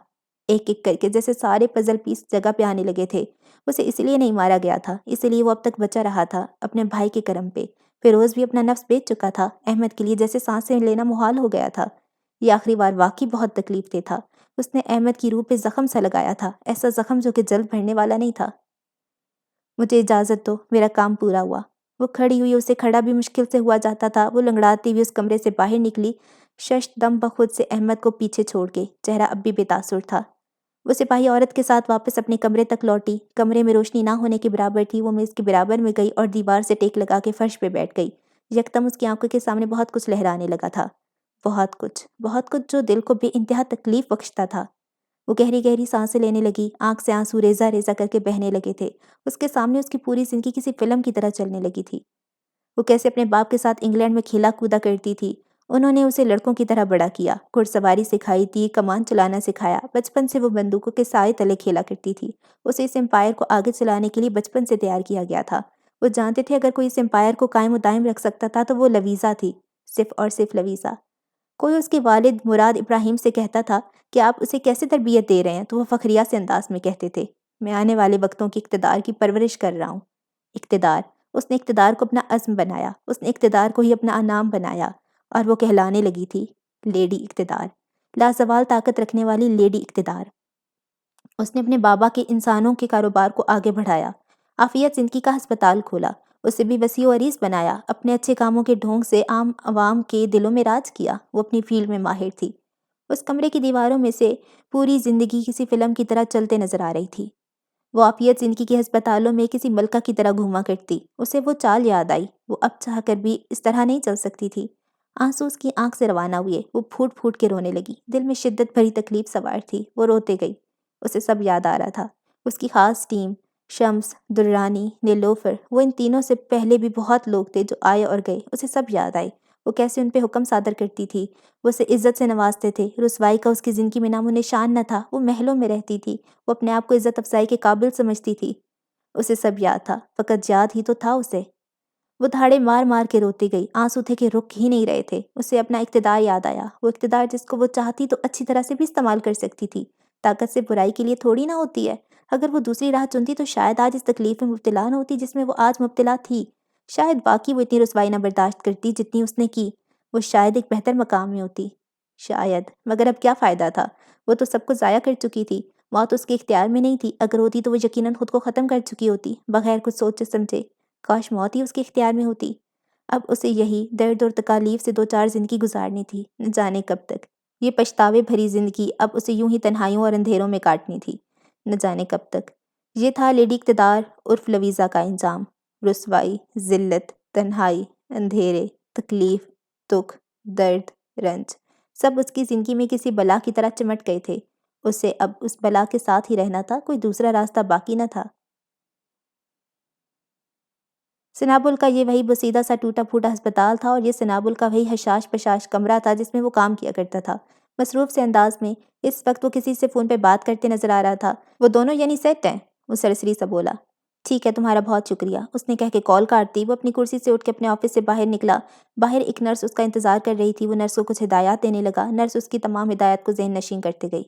ایک ایک کر کے جیسے سارے پزل پیس جگہ پہ آنے لگے تھے۔ اسے اس لیے نہیں مارا گیا تھا، اس لیے وہ اب تک بچا رہا تھا اپنے بھائی کے کرم پہ۔ فیروز بھی اپنا نفس بیچ چکا تھا، احمد کے لیے جیسے سانسیں لینا محال ہو گیا تھا۔ یہ آخری بار واقعی بہت تکلیف دہ تھا۔ اس نے احمد کی روح پہ زخم سا لگایا تھا، ایسا زخم جو کہ جلد بھرنے والا نہیں تھا۔ مجھے اجازت دو، میرا کام پورا ہوا۔ وہ کھڑی ہوئی، اسے کھڑا بھی مشکل سے ہوا جاتا تھا۔ وہ لنگڑاتی ہوئی اس کمرے سے باہر نکلی، ششت دم بخود سے احمد کو پیچھے چھوڑ کے، چہرہ اب بھی بے تاثر تھا۔ وہ سپاہی عورت کے ساتھ واپس اپنے کمرے تک لوٹی۔ کمرے میں روشنی نہ ہونے کے برابر تھی۔ وہ میز کے برابر میں گئی اور دیوار سے ٹیک لگا کے فرش پہ بیٹھ گئی۔ یکدم اس کی آنکھوں کے سامنے بہت کچھ لہرانے لگا تھا، بہت کچھ جو دل کو بے انتہا تکلیف بخشتا تھا۔ وہ گہری گہری سانسیں لینے لگی، آنکھ سے آنسو ریزہ ریزہ کر کے بہنے لگے تھے۔ اس کے سامنے اس کی پوری زندگی کسی فلم کی طرح چلنے لگی تھی۔ وہ کیسے اپنے باپ کے ساتھ انگلینڈ میں کھیلا کودا کرتی تھی۔ انہوں نے اسے لڑکوں کی طرح بڑا کیا، گھڑ سواری سکھائی، تیر کمان چلانا سکھایا۔ بچپن سے وہ بندوقوں کے سائے تلے کھیلا کرتی تھی۔ اسے اس امپائر کو آگے چلانے کے لیے بچپن سے تیار کیا گیا تھا۔ وہ جانتے تھے اگر کوئی اس امپائر کو قائم و دائم رکھ سکتا تھا تو وہ لویزا تھی، صرف اور صرف لویزا۔ کوئی اس کے والد مراد ابراہیم سے کہتا تھا کہ آپ اسے کیسے تربیت دے رہے ہیں تو وہ فخریہ سے انداز میں کہتے تھے، میں آنے والے وقتوں کی اقتدار کی پرورش کر رہا ہوں۔ اقتدار، اس نے اقتدار کو اپنا عزم بنایا، اس نے اقتدار کو ہی اپنا نام بنایا، اور وہ کہلانے لگی تھی لیڈی اقتدار، لازوال طاقت رکھنے والی لیڈی اقتدار۔ اس نے اپنے بابا کے انسانوں کے کاروبار کو آگے بڑھایا، عافیت زندگی کا ہسپتال کھولا، اسے بھی وسیع و عریض بنایا، اپنے اچھے کاموں کے ڈھونگ سے عام عوام کے دلوں میں راج کیا۔ وہ اپنی فیلڈ میں ماہر تھی۔ اس کمرے کی دیواروں میں سے پوری زندگی کسی فلم کی طرح چلتے نظر آ رہی تھی۔ وہ عافیت زندگی کے ہسپتالوں میں کسی ملکہ کی طرح گھوما کرتی۔ اسے وہ چال یاد آئی، وہ اب چاہ کر بھی اس طرح نہیں چل سکتی تھی۔ آنسو اس کی آنکھ سے روانہ ہوئے، وہ پھوٹ پھوٹ کے رونے لگی، دل میں شدت بھری تکلیف سوار تھی۔ وہ روتے گئی، اسے سب یاد آ رہا تھا، اس کی خاص ٹیم، شمس، درانی، نیلوفر، وہ ان تینوں سے پہلے بھی بہت لوگ تھے جو آئے اور گئے، اسے سب یاد آئے۔ وہ کیسے ان پہ حکم صادر کرتی تھی، وہ اسے عزت سے نوازتے تھے، رسوائی کا اس کی زندگی میں نام و نشان نہ تھا، وہ محلوں میں رہتی تھی، وہ اپنے آپ کو عزت افزائی کے قابل سمجھتی تھی۔ اسے سب یاد تھا، فقط یاد ہی تو تھا اسے۔ وہ دھاڑے مار مار کے روتی گئی، آنسو تھے کہ رک ہی نہیں رہے تھے۔ اسے اپنا اقتدار یاد آیا، وہ اقتدار جس کو وہ چاہتی تو اچھی طرح سے بھی استعمال کر سکتی تھی۔ طاقت سے برائی کے لیے تھوڑی نہ ہوتی ہے۔ اگر وہ دوسری راہ چنتی تو شاید آج اس تکلیف میں مبتلا نہ ہوتی جس میں وہ آج مبتلا تھی۔ شاید باقی وہ اتنی رسوائی نہ برداشت کرتی جتنی اس نے کی۔ وہ شاید ایک بہتر مقام میں ہوتی، شاید، مگر اب کیا فائدہ تھا؟ وہ تو سب کچھ ضائع کر چکی تھی۔ موت اس کے اختیار میں نہیں تھی، اگر ہوتی تو وہ یقیناً خود کو ختم کر چکی ہوتی، بغیر کچھ سوچے سمجھے۔ کاش موت ہی اس کے اختیار میں ہوتی۔ اب اسے یہی درد اور تکالیف سے 2-4 زندگی گزارنی تھی، نہ جانے کب تک۔ یہ پچھتاوے بھری زندگی اب اسے یوں ہی تنہائیوں اور اندھیروں میں کاٹنی تھی، نہ جانے کب تک۔ یہ تھا لیڈی اقتدار عرف لویزا کا انجام۔ رسوائی، ذلت، تنہائی، اندھیرے، تکلیف، دکھ، درد، رنج، سب اس کی زندگی میں کسی بلا کی طرح چمٹ گئے تھے۔ اسے اب اس بلا کے ساتھ ہی رہنا تھا، کوئی دوسرا راستہ باقی نہ تھا۔ سنابل کا یہ وہی بسیدہ سا ٹوٹا پھوٹا ہسپتال تھا، اور یہ سنابل کا وہی حشاش پشاش کمرہ تھا جس میں وہ کام کیا کرتا تھا۔ مصروف سے انداز میں اس وقت وہ کسی سے فون پہ بات کرتے نظر آ رہا تھا۔ وہ دونوں یعنی سیٹ ہیں؟ وہ سرسری سا بولا۔ ٹھیک ہے، تمہارا بہت شکریہ، اس نے کہہ کے کال کاٹ دی۔ وہ اپنی کرسی سے اٹھ کے اپنے آفس سے باہر نکلا۔ باہر ایک نرس اس کا انتظار کر رہی تھی۔ وہ نرس کو کچھ ہدایات دینے لگا۔ نرس اس کی تمام ہدایات کو ذہن نشین کرتے گئی۔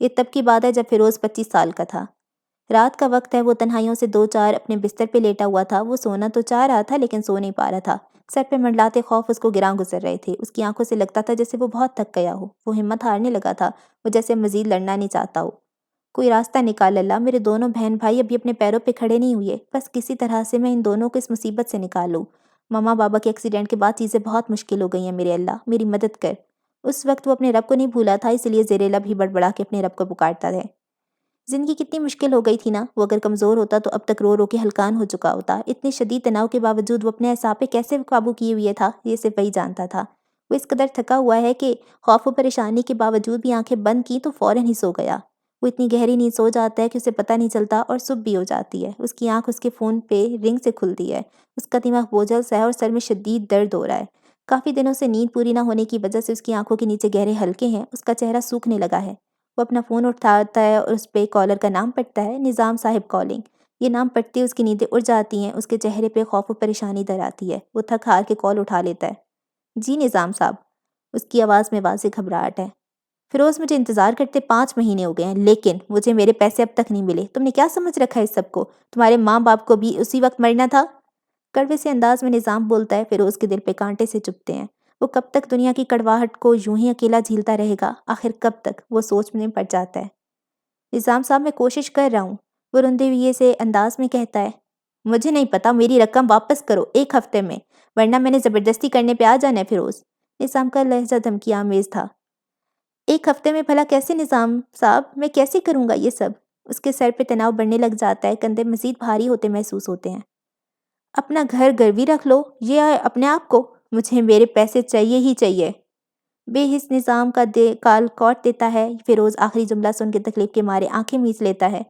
یہ تب کی بات ہے جب فیروز 25 سال کا تھا۔ رات کا وقت ہے، وہ تنہائیوں سے دو چار اپنے بستر پہ لیٹا ہوا تھا۔ وہ سونا تو چاہ رہا تھا لیکن سو نہیں پا رہا تھا۔ سر پہ منڈلاتے خوف اس کو گراں گزر رہے تھے۔ اس کی آنکھوں سے لگتا تھا جیسے وہ بہت تھک گیا ہو۔ وہ ہمت ہارنے لگا تھا، وہ جیسے مزید لڑنا نہیں چاہتا ہو۔ کوئی راستہ نکال اللہ، میرے دونوں بہن بھائی ابھی اپنے پیروں پہ کھڑے نہیں ہوئے، بس کسی طرح سے میں ان دونوں کو اس مصیبت سے نکال لوں۔ ماما بابا کے ایکسیڈنٹ کے بعد چیزیں بہت مشکل ہو گئی ہیں، میرے اللہ میری مدد کر۔ اس وقت وہ اپنے رب کو نہیں بھولا تھا، اس لیے زیر لب ہی بڑبڑا کے اپنے رب کو پکارتا ہے۔ زندگی کتنی مشکل ہو گئی تھی نا، وہ اگر کمزور ہوتا تو اب تک رو رو کے ہلکان ہو چکا ہوتا۔ اتنے شدید تناؤ کے باوجود وہ اپنے اعصاب پہ کیسے قابو کیے ہوئے تھا، یہ صرف وہی جانتا تھا۔ وہ اس قدر تھکا ہوا ہے کہ خوف و پریشانی کے باوجود بھی آنکھیں بند کی تو فوراً ہی سو گیا۔ وہ اتنی گہری نیند سو جاتا ہے کہ اسے پتہ نہیں چلتا اور صبح بھی ہو جاتی ہے۔ اس کی آنکھ اس کے فون پہ رنگ سے کھلتی ہے۔ اس کا دماغ بوجھل سا ہے اور سر میں شدید درد ہو رہا ہے۔ کافی دنوں سے نیند پوری نہ ہونے کی وجہ سے اس کی آنکھوں کے نیچے گہرے حلقے ہیں۔ اس کا چہرہ سوکھنے لگا ہے۔ وہ اپنا فون اٹھاتا ہے اور اس پہ کالر کا نام پڑھتا ہے، نظام صاحب کالنگ۔ یہ نام پڑھتے اس کی نیندیں اڑ جاتی ہیں۔ اس کے چہرے پہ خوف و پریشانی در آتی ہے۔ وہ تھک ہار کے کال اٹھا لیتا ہے۔ جی نظام صاحب، اس کی آواز میں واضح گھبراہٹ ہے۔ فیروز، مجھے انتظار کرتے 5 مہینے ہو گئے ہیں لیکن مجھے میرے پیسے اب تک نہیں ملے۔ تم نے کیا سمجھ رکھا ہے اس سب کو؟ تمہارے ماں باپ کو بھی اسی وقت مرنا تھا؟ کڑوے سے انداز میں نظام بولتا ہے۔ فیروز کے دل پہ کانٹے سے چبھتے ہیں۔ وہ کب تک دنیا کی کڑواہٹ کو یوں ہی اکیلا جھیلتا رہے گا؟ آخر کب تک؟ وہ سوچ میں پڑ جاتا ہے۔ نظام صاحب، میں کوشش کر رہا ہوں، وہ روندے ہوئے سے انداز میں کہتا ہے۔ مجھے نہیں پتا، میری رقم واپس کرو 1 ہفتے میں، ورنہ میں نے زبردستی کرنے پہ آ جانا ہے فیروز۔ نظام کا لہجہ دھمکی آمیز تھا۔ 1 ہفتے میں بھلا کیسے نظام صاحب؟ میں کیسے کروں گا یہ سب؟ اس کے سر پہ تناؤ بڑھنے لگ جاتا ہے، کندھے مزید بھاری ہوتے محسوس ہوتے ہیں۔ اپنا گھر گروی رکھ لو، یہ اپنے آپ کو؟ مجھے میرے پیسے چاہیے ہی چاہیے۔ بے حس نظام کا کال کوٹ دیتا ہے۔ فیروز آخری جملہ سن کے تکلیف کے مارے آنکھیں میچ لیتا ہے۔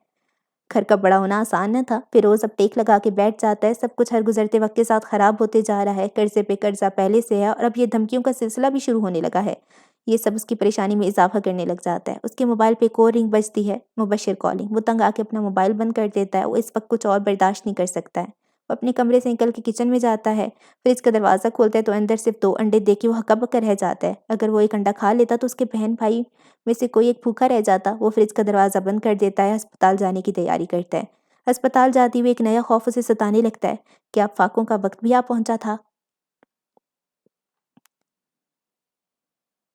گھر کا بڑا ہونا آسان نہ تھا۔ فیروز اب ٹیک لگا کے بیٹھ جاتا ہے۔ سب کچھ ہر گزرتے وقت کے ساتھ خراب ہوتے جا رہا ہے۔ قرضے پہ قرضہ پہلے سے ہے اور اب یہ دھمکیوں کا سلسلہ بھی شروع ہونے لگا ہے۔ یہ سب اس کی پریشانی میں اضافہ کرنے لگ جاتا ہے۔ اس کے موبائل پہ ایک اور رنگ بجتی ہے، مبشر کالنگ۔ وہ تنگ آ کے اپنا موبائل بند کر دیتا ہے۔ وہ اس وقت کچھ اور برداشت نہیں کر سکتا ہے۔ وہ اپنے کمرے سے نکل کے کچن میں جاتا ہے۔ فریج کا دروازہ کھولتا ہے تو اندر صرف 2 انڈے دیکھ کے وہ ہکا بکا رہ جاتا ہے۔ اگر وہ ایک انڈا کھا لیتا تو اس کے بہن بھائی میں سے کوئی ایک بھوکا رہ جاتا۔ وہ فریج کا دروازہ بند کر دیتا ہے، ہسپتال جانے کی تیاری کرتا ہے۔ ہسپتال جاتے ہوئے ایک نیا خوف اسے ستانے لگتا ہے کہ اب فاقوں کا وقت بھی آ پہنچا تھا۔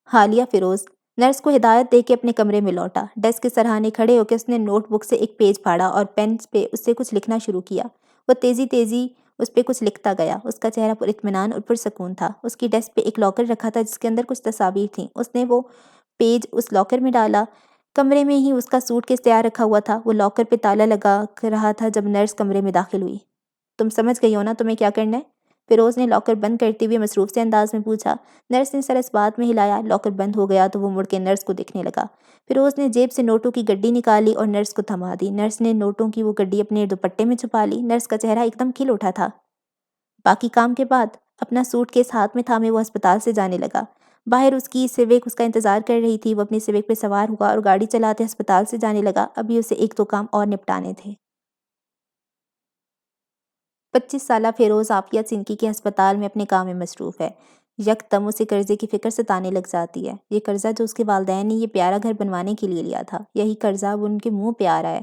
حالیہ فیروز نرس کو ہدایت دے کے اپنے کمرے میں لوٹا۔ ڈیسک کے سرہانے کھڑے ہو کے اس نے نوٹ بک سے ایک پیج پھاڑا اور پین پہ اس سے کچھ لکھنا شروع کیا۔ وہ تیزی تیزی اس پہ کچھ لکھتا گیا۔ اس کا چہرہ پر اطمینان اور پرسکون تھا۔ اس کی ڈیسک پہ ایک لاکر رکھا تھا جس کے اندر کچھ تصاویر تھیں۔ اس نے وہ پیج اس لاکر میں ڈالا۔ کمرے میں ہی اس کا سوٹ کیس تیار رکھا ہوا تھا۔ وہ لاکر پہ تالا لگا رہا تھا جب نرس کمرے میں داخل ہوئی۔ تم سمجھ گئی ہو نا تمہیں کیا کرنا ہے؟ فیروز نے لاکر بند کرتے ہوئے مصروف سے انداز میں پوچھا۔ نرس نے سر اس بات میں ہلایا۔ لاکر بند ہو گیا تو وہ مڑ کے نرس کو دیکھنے لگا۔ فیروز نے جیب سے نوٹوں کی گڈی نکالی اور نرس کو تھما دی۔ نرس نے نوٹوں کی وہ گڈی اپنے دوپٹے میں چھپا لی۔ نرس کا چہرہ ایک دم کھل اٹھا تھا۔ باقی کام کے بعد اپنا سوٹ کیس ہاتھ میں تھامے وہ ہسپتال سے جانے لگا۔ باہر اس کی سیوک اس کا انتظار کر رہی تھی۔ وہ اپنی سیوک پہ سوار ہوا اور گاڑی چلاتے ہسپتال سے جانے لگا۔ ابھی اسے 1-2 کام اور نپٹانے تھے۔ 25 سالہ فیروز عافیہ سنکی کے ہسپتال میں اپنے کام میں مصروف ہے۔ یکدم اسے قرضے کی فکر ستانے لگ جاتی ہے۔ یہ قرضہ جو اس کے والدین نے یہ پیارا گھر بنوانے کے لیے لیا تھا، یہی قرضہ اب ان کے منہ پہ آ رہا ہے۔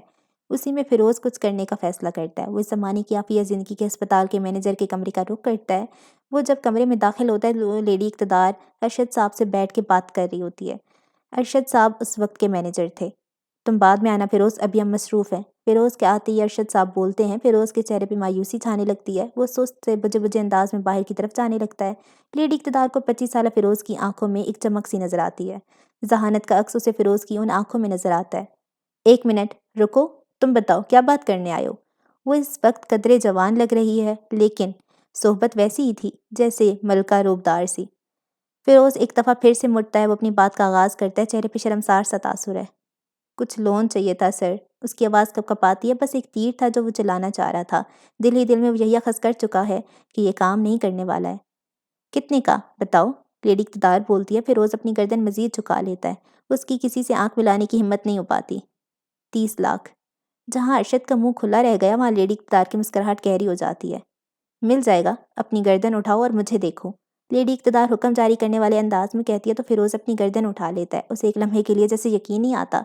اسی میں فیروز کچھ کرنے کا فیصلہ کرتا ہے۔ وہ اس زمانے کی عافیہ زندگی کے ہسپتال کے مینیجر کے کمرے کا رخ کرتا ہے۔ وہ جب کمرے میں داخل ہوتا ہے تو لیڈی اقتدار ارشد صاحب سے بیٹھ کے بات کر رہی ہوتی ہے۔ ارشد صاحب اس وقت کے مینیجر تھے۔ تم بعد میں آنا فیروز، ابھی ہم مصروف ہیں۔ فیروز کے آتے ہی ارشد صاحب بولتے ہیں۔ فیروز کے چہرے پہ مایوسی چھانے لگتی ہے۔ وہ سست سے بجے بجے انداز میں باہر کی طرف جانے لگتا ہے۔ لیڈی اقتدار کو 25 سالہ فیروز کی آنکھوں میں ایک چمک سی نظر آتی ہے۔ ذہانت کا عکس اسے فیروز کی ان آنکھوں میں نظر آتا ہے۔ 1 منٹ رکو، تم بتاؤ کیا بات کرنے آئے ہو؟ وہ اس وقت قدرے جوان لگ رہی ہے لیکن صحبت ویسی ہی تھی جیسے ملکہ روبدار سی۔ فیروز ایک دفعہ پھر سے مڑتا ہے۔ وہ اپنی بات کا آغاز کرتا ہے۔ چہرے پہ شرمسار سا تاثر ہے۔ کچھ لون چاہیے تھا سر۔ اس کی آواز کب کب آتی ہے، بس ایک تیر تھا جو وہ چلانا چاہ رہا تھا۔ دل ہی دل میں وہ یہی اخذ کر چکا ہے کہ یہ کام نہیں کرنے والا ہے۔ کتنے کا بتاؤ، لیڈی اقتدار بولتی ہے۔ فیروز اپنی گردن مزید جھکا لیتا ہے۔ اس کی کسی سے آنکھ ملانے کی ہمت نہیں ہو پاتی۔ 30 لاکھ۔ جہاں ارشد کا منہ کھلا رہ گیا وہاں لیڈی اقتدار کی مسکراہٹ گہری ہو جاتی ہے۔ مل جائے گا، اپنی گردن اٹھاؤ اور مجھے دیکھو، لیڈی اقتدار حکم جاری کرنے والے انداز میں کہتی ہے تو فیروز اپنی گردن اٹھا لیتا ہے۔ اسے ایک لمحے کے لیے جیسے یقین نہیں آتا۔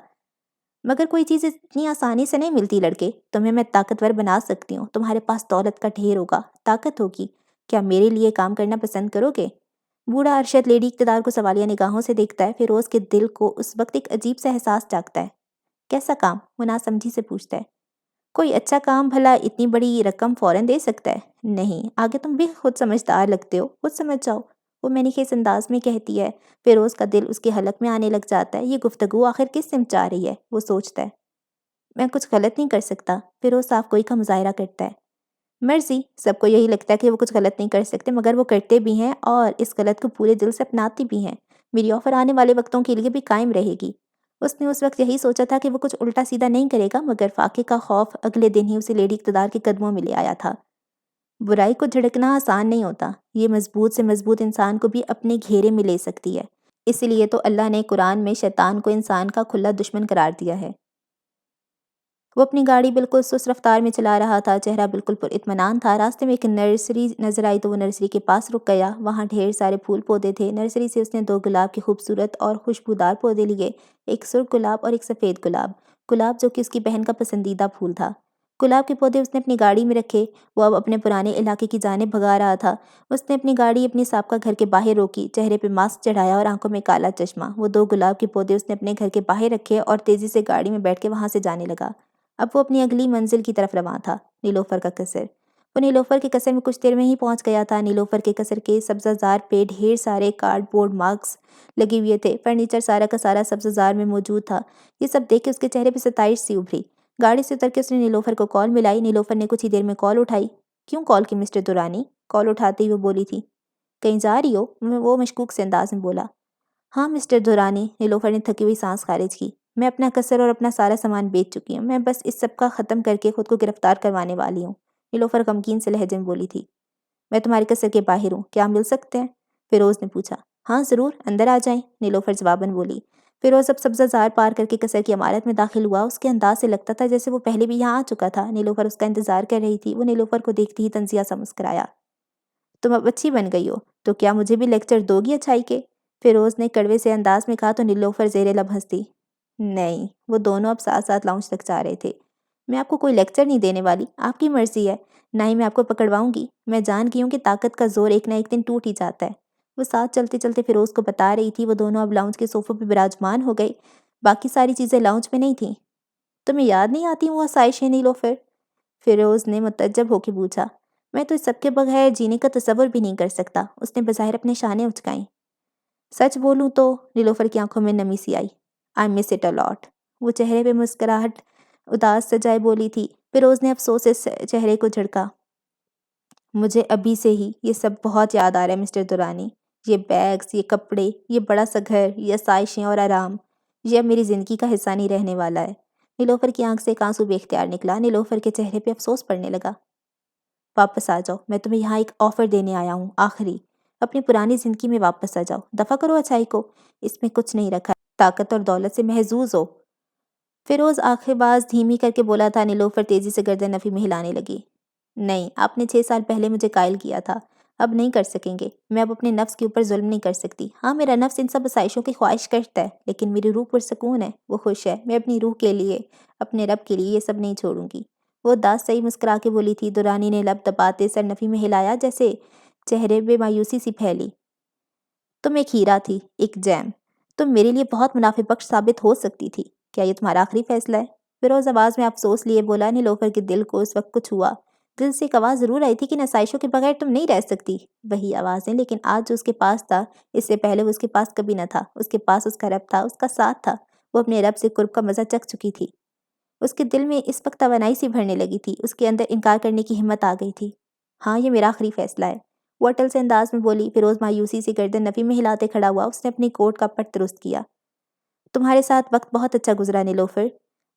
مگر کوئی چیز اتنی آسانی سے نہیں ملتی لڑکے، تمہیں میں طاقتور بنا سکتی ہوں، تمہارے پاس دولت کا ڈھیر ہوگا، طاقت ہوگی، کیا میرے لیے کام کرنا پسند کرو گے؟ بوڑھا ارشد لیڈی اقتدار کو سوالیہ نگاہوں سے دیکھتا ہے۔ فیروز کے دل کو اس وقت ایک عجیب سا احساس جاگتا ہے۔ کیسا کام؟ وہ ناسمجھی سے پوچھتا ہے۔ کوئی اچھا کام، بھلا اتنی بڑی رقم فوراً دے سکتا ہے؟ نہیں، آگے تم بھی خود سمجھدار لگتے ہو، خود سمجھ جاؤ، وہ منی خیز انداز میں کہتی ہے۔ فیروز کا دل اس کے حلق میں آنے لگ جاتا ہے۔ یہ گفتگو آخر کس سمت جا رہی ہے؟ وہ سوچتا ہے۔ میں کچھ غلط نہیں کر سکتا، فیروز صاف کوئی کا مظاہرہ کرتا ہے۔ مرضی، سب کو یہی لگتا ہے کہ وہ کچھ غلط نہیں کر سکتے، مگر وہ کرتے بھی ہیں اور اس غلط کو پورے دل سے اپناتے بھی ہیں۔ میری آفر آنے والے وقتوں کے لیے بھی قائم رہے گی۔ اس نے اس وقت یہی سوچا تھا کہ وہ کچھ الٹا سیدھا نہیں کرے گا، مگر فاقے کا خوف اگلے دن ہی اسے لیڈی اقتدار کے قدموں میں لے آیا تھا۔ برائی کو جھڑکنا آسان نہیں ہوتا، یہ مضبوط سے مضبوط انسان کو بھی اپنے گھیرے میں لے سکتی ہے۔ اسی لیے تو اللہ نے قرآن میں شیطان کو انسان کا کھلا دشمن قرار دیا ہے۔ وہ اپنی گاڑی بالکل سست رفتار میں چلا رہا تھا، چہرہ بالکل پر اطمینان تھا۔ راستے میں ایک نرسری نظر آئی تو وہ نرسری کے پاس رک گیا۔ وہاں ڈھیر سارے پھول پودے تھے۔ نرسری سے اس نے 2 گلاب کے خوبصورت اور خوشبودار پودے لیے، ایک سرخ گلاب اور ایک سفید گلاب، گلاب جو کہ اس کی بہن کا پسندیدہ پھول تھا۔ گلاب کے پودے اس نے اپنی گاڑی میں رکھے۔ وہ اب اپنے پرانے علاقے کی جانب بھگا رہا تھا۔ اس نے اپنی گاڑی اپنے سابقہ گھر کے باہر روکی، چہرے پہ ماسک چڑھایا اور آنکھوں میں کالا چشمہ۔ وہ 2 گلاب کے پودے اس نے اپنے گھر کے باہر رکھے اور تیزی سے گاڑی میں بیٹھ کے وہاں سے جانے لگا۔ اب وہ اپنی اگلی منزل کی طرف رواں تھا، نیلوفر کا قصر۔ وہ نیلوفر کے قصر میں کچھ دیر میں ہی پہنچ گیا تھا۔ نیلوفر کے قصر کے سبزہ زار پہ ڈھیر سارے کارڈ بورڈ مارکس لگے ہوئے تھے۔ فرنیچر سارا کا سارا سبزہ زار میں موجود تھا۔ یہ سب دیکھ کے اس کے چہرے پہ ستائش سی ابھری۔ گاڑی سے اتر کے اس نے نیلوفر کو کال ملائی۔ نیلوفر نے کچھ ہی دیر میں کال اٹھائی۔ کیوں کال کی مسٹر دورانی؟ کال اٹھاتے ہی وہ بولی تھی۔ کہیں جا رہی ہو؟ وہ مشکوک سے انداز میں بولا۔ ہاں مسٹر دورانی، نیلوفر نے تھکی ہوئی سانس خارج کی۔ میں اپنا قصر اور اپنا سارا سامان بیچ چکی ہوں، میں بس اس سب کا ختم کر کے خود کو گرفتار کروانے والی ہوں، نیلوفر غمگین سے لہجے میں بولی تھی۔ میں تمہارے قصر کے باہر ہوں، کیا مل سکتے ہیں؟ فیروز نے پوچھا۔ ہاں ضرور، اندر آ جائیں، نیلوفر جواباً بولی۔ فیروز اب سبزہ زار پار کر کے قصر کی عمارت میں داخل ہوا۔ اس کے انداز سے لگتا تھا جیسے وہ پہلے بھی یہاں آ چکا تھا۔ نیلوفر اس کا انتظار کر رہی تھی۔ وہ نیلوفر کو دیکھتی ہی طنزیہ سا مسکرایا۔ تم اب اچھی بن گئی ہو، تو کیا مجھے بھی لیکچر دو گی اچھائی کے؟ فیروز نے کڑوے سے انداز میں کہا تو نیلوفر زیر لب ہنسی۔ نہیں، وہ دونوں اب ساتھ ساتھ لاؤنج تک جا رہے تھے۔ میں آپ کو کوئی لیکچر نہیں دینے والی، آپ کی مرضی ہے، نہ ہی میں آپ کو پکڑواؤں گی۔ میں جان گئی ہوں کہ طاقت کا زور ایک نہ ایک دن ٹوٹ ہی جاتا ہے۔ وہ ساتھ چلتے چلتے فیروز کو بتا رہی تھی۔ وہ دونوں اب لاؤنج کے صوفوں پہ براجمان ہو گئے، باقی ساری چیزیں لاؤنج میں نہیں تھیں۔ تمہیں یاد نہیں آتی وہ آسائشیں نیلوفر؟ فیروز نے متعجب ہو کے پوچھا۔ میں تو اس سب کے بغیر جینے کا تصور بھی نہیں کر سکتا، اس نے بظاہر اپنے شانے اچکائیں۔ سچ بولوں تو، نیلوفر کی آنکھوں میں نمی سی آئی، I miss it a lot۔ وہ چہرے پہ مسکراہٹ اداس سجائے بولی تھی۔ فیروز نے افسوس سے چہرے کو جھڑکا۔ مجھے ابھی سے ہی یہ سب بہت یاد آ رہا ہے مسٹر دورانی، یہ بیگز، یہ کپڑے، یہ بڑا سا گھر، یہ آسائشیں اور آرام، یہ اب میری زندگی کا حصہ نہیں رہنے والا ہے۔ نیلوفر کی آنکھ سے ایک آنسو بے اختیار نکلا۔ نیلوفر کے چہرے پہ افسوس پڑنے لگا۔ واپس آ جاؤ، میں تمہیں یہاں ایک آفر دینے آیا ہوں، آخری، اپنی پرانی زندگی میں واپس آ جاؤ، دفع کرو اچھائی کو، اس میں کچھ نہیں رکھا، طاقت اور دولت سے محظوظ ہو۔ فیروز آنکھیں باز دھیمی کر کے بولا تھا۔ نیلوفر تیزی سے گردن نفی میں ہلانے لگی۔ نہیں، آپ نے 6 سال پہلے مجھے قائل کیا تھا، اب نہیں کر سکیں گے۔ میں اب اپنے نفس کے اوپر ظلم نہیں کر سکتی۔ ہاں میرا نفس ان سب آسائشوں کی خواہش کرتا ہے، لیکن میری روح پرسکون ہے، وہ خوش ہے۔ میں اپنی روح کے لیے، اپنے رب کے لیے یہ سب نہیں چھوڑوں گی۔ وہ داس سہی مسکرا کے بولی تھی۔ دورانی نے لب دباتے سر نفی میں ہلایا، جیسے چہرے پہ مایوسی سی پھیلی۔ تم ایک ہیرا تھی، ایک جیم، تم میرے لیے بہت منافع بخش ثابت ہو سکتی تھی۔ کیا یہ تمہارا آخری فیصلہ ہے؟ فیروز آواز میں افسوس لیے بولا۔ نیلوفر کے دل کو اس وقت کچھ ہوا۔ دل سے ایک آواز ضرور آئی تھی کہ آسائشوں کے بغیر تم نہیں رہ سکتی، وہی آوازیں، لیکن آج جو اس کے پاس تھا، اس سے پہلے وہ اس کے پاس کبھی نہ تھا۔ اس کے پاس اس کا رب تھا، اس کا ساتھ تھا، وہ اپنے رب سے قرب کا مزہ چکھ چکی تھی۔ اس کے دل میں اس وقت توانائی سی بھرنے لگی تھی، اس کے اندر انکار کرنے کی ہمت آ گئی تھی۔ ہاں یہ میرا آخری فیصلہ ہے، وہ اٹل سے انداز میں بولی۔ فیروز مایوسی سے گردن نفی میں ہلاتے کھڑا ہوا۔ اس نے اپنی کوٹ کا پٹ درست کیا۔ تمہارے ساتھ وقت بہت اچھا گزرا نیلوفر،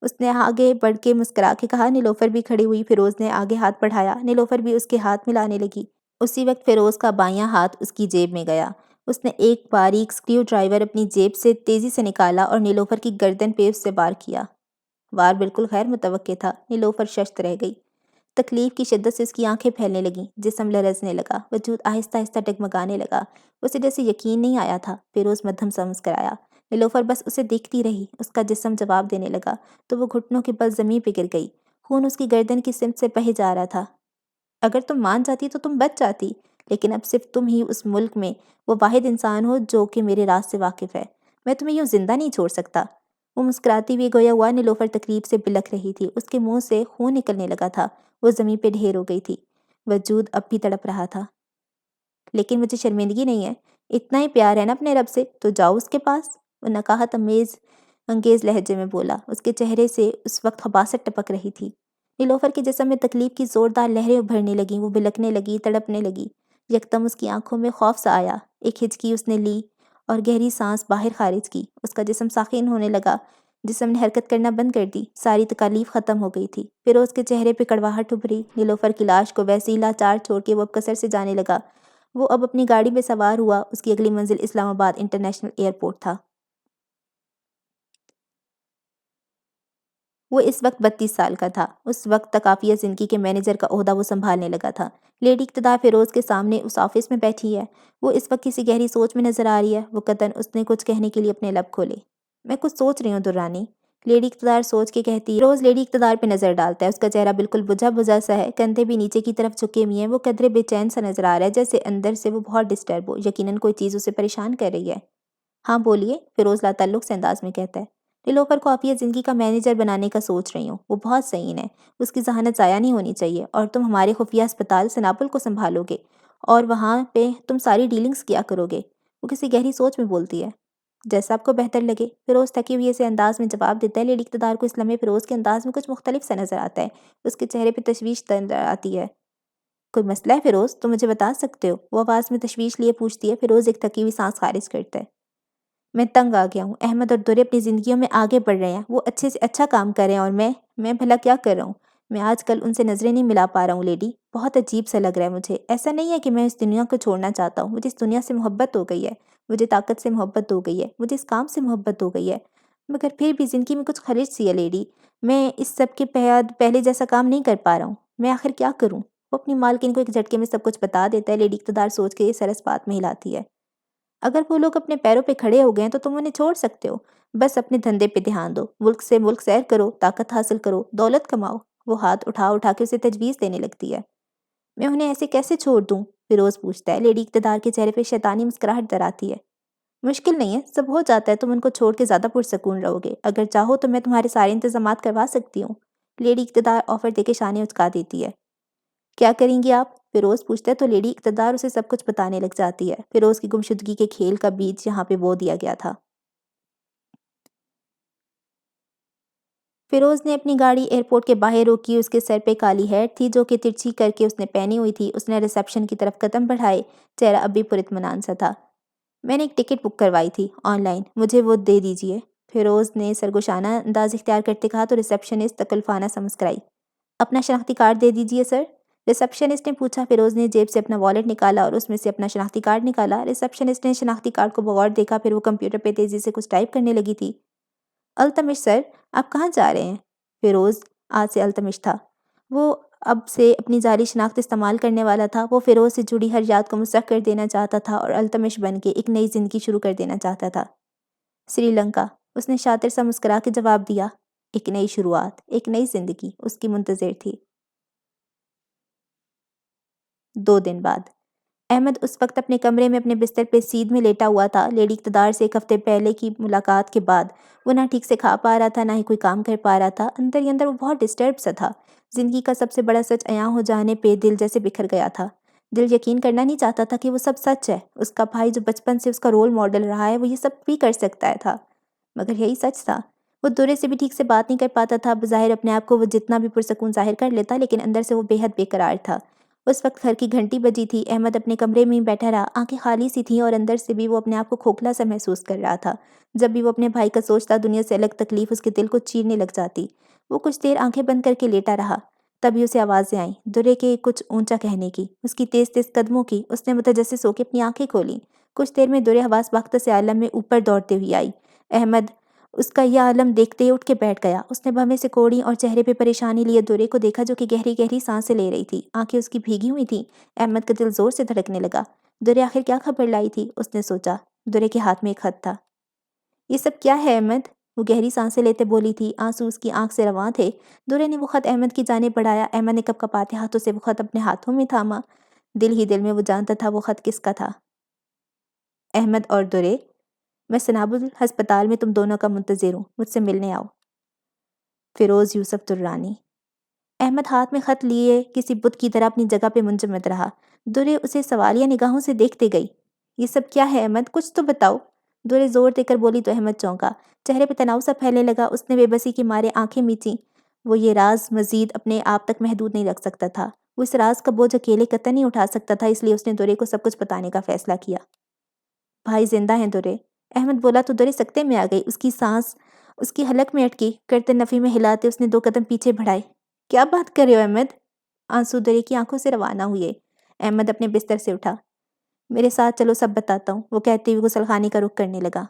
اس نے آگے بڑھ کے مسکرا کے کہا۔ نیلوفر بھی کھڑی ہوئی۔ فیروز نے آگے ہاتھ بڑھایا۔ نیلوفر بھی اس کے ہاتھ ملانے لگی۔ اسی وقت فیروز کا بایاں ہاتھ اس کی جیب میں گیا۔ اس نے ایک باریک سکریو ڈرائیور اپنی جیب سے تیزی سے نکالا اور نیلوفر کی گردن پہ اس سے وار کیا۔ وار بالکل غیر متوقع تھا۔ نیلوفر ششت رہ گئی۔ تکلیف کی شدت سے اس کی آنکھیں پھیلنے لگیں، جسم لرزنے لگا، وجود آہستہ آہستہ ڈگمگانے لگا۔ اسے جیسے یقین نہیں آیا تھا۔ فیروز مدھم سا مسکرایا۔ نیلوفر بس اسے دیکھتی رہی۔ اس کا جسم جواب دینے لگا تو وہ گھٹنوں کے بل زمین پہ گر گئی۔ خون اس کی گردن کی سمت سے بہہ جا رہا تھا۔ اگر تم مان جاتی تو تم بچ جاتی، لیکن اب صرف تم ہی اس ملک میں وہ واحد انسان ہو جو کہ میرے راز سے واقف ہے۔ میں تمہیں یوں زندہ نہیں چھوڑ سکتا۔ وہ مسکراتی ہوئی گویا ہوا نیلوفر تکلیف سے بلک رہی تھی۔ اس کے منہ سے خون نکلنے لگا تھا۔ وہ زمین پہ ڈھیر ہو گئی تھی۔ وجود اب بھی تڑپ رہا تھا۔ لیکن مجھے شرمندگی نہیں ہے۔ اتنا ہی پیار ہے نا اپنے رب سے تو جاؤ اس کے پاس، وہ نکاہت انگیز لہجے میں بولا۔ اس کے چہرے سے اس وقت خباثت ٹپک رہی تھی۔ نیلوفر کے جسم میں تکلیف کی زوردار لہریں ابھرنے لگیں۔ وہ بلکنے لگی، تڑپنے لگی۔ یکدم اس کی آنکھوں میں خوف سا آیا۔ ایک ہچکی اس نے لی اور گہری سانس باہر خارج کی۔ اس کا جسم ساخن ہونے لگا۔ جسم نے حرکت کرنا بند کر دی۔ ساری تکالیف ختم ہو گئی تھی۔ فیروز کے چہرے پہ کڑواہٹ ابھری۔ نیلوفر کی لاش کو ویسے ہی لاچار چھوڑ کے وہ اب قصر سے جانے لگا۔ وہ اب اپنی گاڑی میں سوار ہوا۔ اس کی اگلی منزل اسلام آباد انٹرنیشنل ایئرپورٹ تھا۔ وہ اس وقت 32 سال کا تھا۔ اس وقت تک عافیہ زندگی کے مینیجر کا عہدہ وہ سنبھالنے لگا تھا۔ لیڈی اقتدار فیروز کے سامنے اس آفس میں بیٹھی ہے۔ وہ اس وقت کسی گہری سوچ میں نظر آ رہی ہے۔ وہ قطعاً اس نے کچھ کہنے کے لیے اپنے لب کھولے۔ میں کچھ سوچ رہی ہوں درانی، لیڈی اقتدار سوچ کے کہتی ہے۔ فیروز لیڈی اقتدار پہ نظر ڈالتا ہے۔ اس کا چہرہ بالکل بجھا بجھا سا ہے، کندھے بھی نیچے کی طرف جھکے ہوئے ہیں۔ وہ قدرے بے چین سا نظر آ رہا ہے، جیسے اندر سے وہ بہت ڈسٹرب ہو۔ یقیناً کوئی چیز اسے پریشان کر رہی ہے۔ ہاں بولیے، فیروز لا تعلق سے انداز میں کہتا ہے۔ نیلوفر کو عافیہ زندگی کا مینیجر بنانے کا سوچ رہی ہوں۔ وہ بہت ذہین ہے، اس کی ذہانت ضائع نہیں ہونی چاہیے، اور تم ہمارے خفیہ اسپتال سناپل کو سنبھالو گے اور وہاں پہ تم ساری ڈیلنگز کیا کرو گے۔ وہ کسی گہری سوچ میں بولتی ہے۔ جیسا آپ کو بہتر لگے، فیروز تھکی ہوئی سے انداز میں جواب دیتا ہے۔ لیڈی اقتدار کو اس لمحے فیروز کے انداز میں کچھ مختلف سا نظر آتا ہے۔ اس کے چہرے پہ تشویش نظر آتی ہے۔ کوئی مسئلہ ہے فیروز؟ تم مجھے بتا سکتے ہو؟ وہ آواز میں تشویش لیے پوچھتی ہے۔ فیروز ایک تھکی ہوئی سانس خارج کرتا ہے۔ میں تنگ آ گیا ہوں۔ احمد اور درے اپنی زندگیوں میں آگے بڑھ رہے ہیں۔ وہ اچھے سے اچھا کام کر رہے ہیں اور میں بھلا کیا کر رہا ہوں؟ میں آج کل ان سے نظریں نہیں ملا پا رہا ہوں لیڈی۔ بہت عجیب سا لگ رہا ہے مجھے۔ ایسا نہیں ہے کہ میں اس دنیا کو چھوڑنا چاہتا ہوں۔ مجھے اس دنیا سے محبت ہو گئی ہے۔ مجھے طاقت سے محبت ہو گئی ہے۔ مجھے اس کام سے محبت ہو گئی ہے، مگر پھر بھی زندگی میں کچھ خلش سی ہے لیڈی۔ میں اس سب کے بعد پہلے جیسا کام نہیں کر پا رہا ہوں۔ میں آخر کیا کروں؟ وہ اپنی مالکن کو ایک جھٹکے میں سب کچھ بتا دیتا ہے۔ لیڈی اقتدار سوچ کے یہ سرس بات میں ہلاتی ہے۔ اگر وہ لوگ اپنے پیروں پہ کھڑے ہو گئے ہیں تو تم انہیں چھوڑ سکتے ہو۔ بس اپنے دھندے پہ دھیان دو، ملک سے ملک سیر کرو، طاقت حاصل کرو، دولت کماؤ۔ وہ ہاتھ اٹھا اٹھا کے اسے تجویز دینے لگتی ہے۔ میں انہیں ایسے کیسے چھوڑ دوں؟ فیروز پوچھتا ہے۔ لیڈی اقتدار کے چہرے پہ شیطانی مسکراہٹ در آتی ہے۔ مشکل نہیں ہے، سب ہو جاتا ہے، تم ان کو چھوڑ کے زیادہ پرسکون رہو گے۔ اگر چاہو تو میں تمہارے سارے انتظامات کروا سکتی ہوں۔ لیڈی اقتدار آفر دے کے شانے اچکا دیتی ہے۔ کیا کریں گی آپ؟ فیروز پوچھتا ہے تو لیڈی اقتدار اسے سب کچھ بتانے لگ جاتی ہے۔ فیروز کی گمشدگی کے کھیل کا بیج یہاں پہ بو دیا گیا تھا۔ فیروز نے اپنی گاڑی ایئرپورٹ کے باہر روکی۔ اس کے سر پہ کالی ہیٹ تھی جو کہ ترچھی کر کے اس نے پہنی ہوئی تھی۔ اس نے ریسیپشن کی طرف قدم بڑھائے، چہرہ اب بھی پراطمینان سا تھا۔ میں نے ایک ٹکٹ بک کروائی تھی آن لائن، مجھے وہ دے دیجیے، فیروز نے سرگوشانہ انداز اختیار کرتے کہا تو ریسیپشنسٹ تکلفانہ سا مسکرائی۔ اپنا شناختی کارڈ دے دیجیے سر، ریسیپشنسٹ نے پوچھا۔ فیروز نے جیب سے اپنا والیٹ نکالا اور اس میں سے اپنا شناختی کارڈ نکالا۔ ریسیپشنسٹ نے شناختی کارڈ کو بغور دیکھا، پھر وہ کمپیوٹر پہ تیزی سے کچھ ٹائپ کرنے لگی تھی۔ التمش سر، آپ کہاں جا رہے ہیں؟ فیروز آج سے التمش تھا۔ وہ اب سے اپنی ظاہری شناخت استعمال کرنے والا تھا۔ وہ فیروز سے جڑی ہر یاد کو مسخ کر دینا چاہتا تھا اور التمش بن کے ایک نئی زندگی شروع کر دینا چاہتا تھا۔ سری لنکا، اس نے شاطر سا مسکرا کے جواب دیا۔ ایک نئی شروعات، ایک نئی زندگی اس کی منتظر تھی۔ 2 دن بعد احمد اس وقت اپنے کمرے میں اپنے بستر پہ سیدھ میں لیٹا ہوا تھا۔ لیڈی اقتدار سے 1 ہفتے پہلے کی ملاقات کے بعد وہ نہ ٹھیک سے کھا پا رہا تھا، نہ ہی کوئی کام کر پا رہا تھا۔ اندر ہی اندر وہ بہت ڈسٹرب سا تھا۔ زندگی کا سب سے بڑا سچ عیاں ہو جانے پہ دل جیسے بکھر گیا تھا۔ دل یقین کرنا نہیں چاہتا تھا کہ وہ سب سچ ہے۔ اس کا بھائی جو بچپن سے اس کا رول ماڈل رہا ہے، وہ یہ سب بھی کر سکتا تھا، مگر یہی سچ تھا۔ وہ درے سے بھی ٹھیک سے بات نہیں کر پاتا تھا۔ بظاہر اپنے آپ کو وہ جتنا بھی پرسکون ظاہر کر لیتا، لیکن اندر سے وہ بے حد بے قرار تھا۔ اس وقت گھر کی گھنٹی بجی تھی۔ احمد اپنے کمرے میں ہی بیٹھا رہا، آنکھیں خالی سی تھیں اور اندر سے بھی وہ اپنے آپ کو کھوکھلا سا محسوس کر رہا تھا۔ جب بھی وہ اپنے بھائی کا سوچتا، دنیا سے الگ تکلیف اس کے دل کو چیرنے لگ جاتی۔ وہ کچھ دیر آنکھیں بند کر کے لیٹا رہا، تبھی اسے آوازیں آئیں، درے کے کچھ اونچا کہنے کی، اس کی تیز تیز قدموں کی۔ اس نے متجسس ہو کے اپنی آنکھیں کھولیں۔ کچھ دیر میں درے حواس باختہ سے عالم میں اوپر دوڑتے ہوئی آئی۔ احمد اس کا یہ عالم دیکھتے ہی اٹھ کے بیٹھ گیا۔ اس نے بھویں سے کوڑی اور چہرے پہ پریشانی لیے درے کو دیکھا، جو کہ گہری گہری سانسیں لے رہی تھی۔ آنکھیں اس کی بھیگی ہوئی تھیں۔ احمد کا دل زور سے دھڑکنے لگا۔ درے آخر کیا خبر لائی تھی، اس نے سوچا۔ درے کے ہاتھ میں ایک خط تھا۔ یہ سب کیا ہے احمد؟ وہ گہری سانسیں لیتے بولی تھی، آنسو اس کی آنکھ سے رواں تھے۔ درے نے وہ خط احمد کی جانب بڑھایا۔ احمد نے کپ کپاتے ہاتھوں سے وہ خط اپنے ہاتھوں میں تھاما۔ دل ہی دل میں وہ جانتا تھا وہ خط کس کا تھا۔ احمد اور درے، میں سنابل ہسپتال میں تم دونوں کا منتظر ہوں، مجھ سے ملنے آؤ۔ فیروز یوسف درانی۔ احمد ہاتھ میں خط لیے کسی بت کی طرح اپنی جگہ پہ منجمد رہا۔ درے اسے سوالیہ نگاہوں سے دیکھتے گئی۔ یہ سب کیا ہے احمد، کچھ تو بتاؤ۔ درے زور دے کر بولی تو احمد چونکا، چہرے پہ تناؤ سا پھیلنے لگا۔ اس نے بے بسی کے مارے آنکھیں میچیں۔ وہ یہ راز مزید اپنے آپ تک محدود نہیں رکھ سکتا تھا۔ وہ اس راز کا بوجھ اکیلے قطعا نہیں اٹھا سکتا تھا، اس لیے اس نے درے کو سب کچھ بتانے کا فیصلہ کیا۔ بھائی زندہ ہیں درے، احمد بولا تو درے سکتے میں آ گئی۔ اس کی سانس اس کی حلق میں اٹکی۔ کرتے نفی میں ہلاتے اس نے 2 قدم پیچھے بڑھائے۔ کیا بات کر رہے ہو احمد؟ آنسو درے کی آنکھوں سے روانہ ہوئے۔ احمد اپنے بستر سے اٹھا۔ میرے ساتھ چلو، سب بتاتا ہوں، وہ کہتے ہوئے غسل خانے کا رخ کرنے لگا۔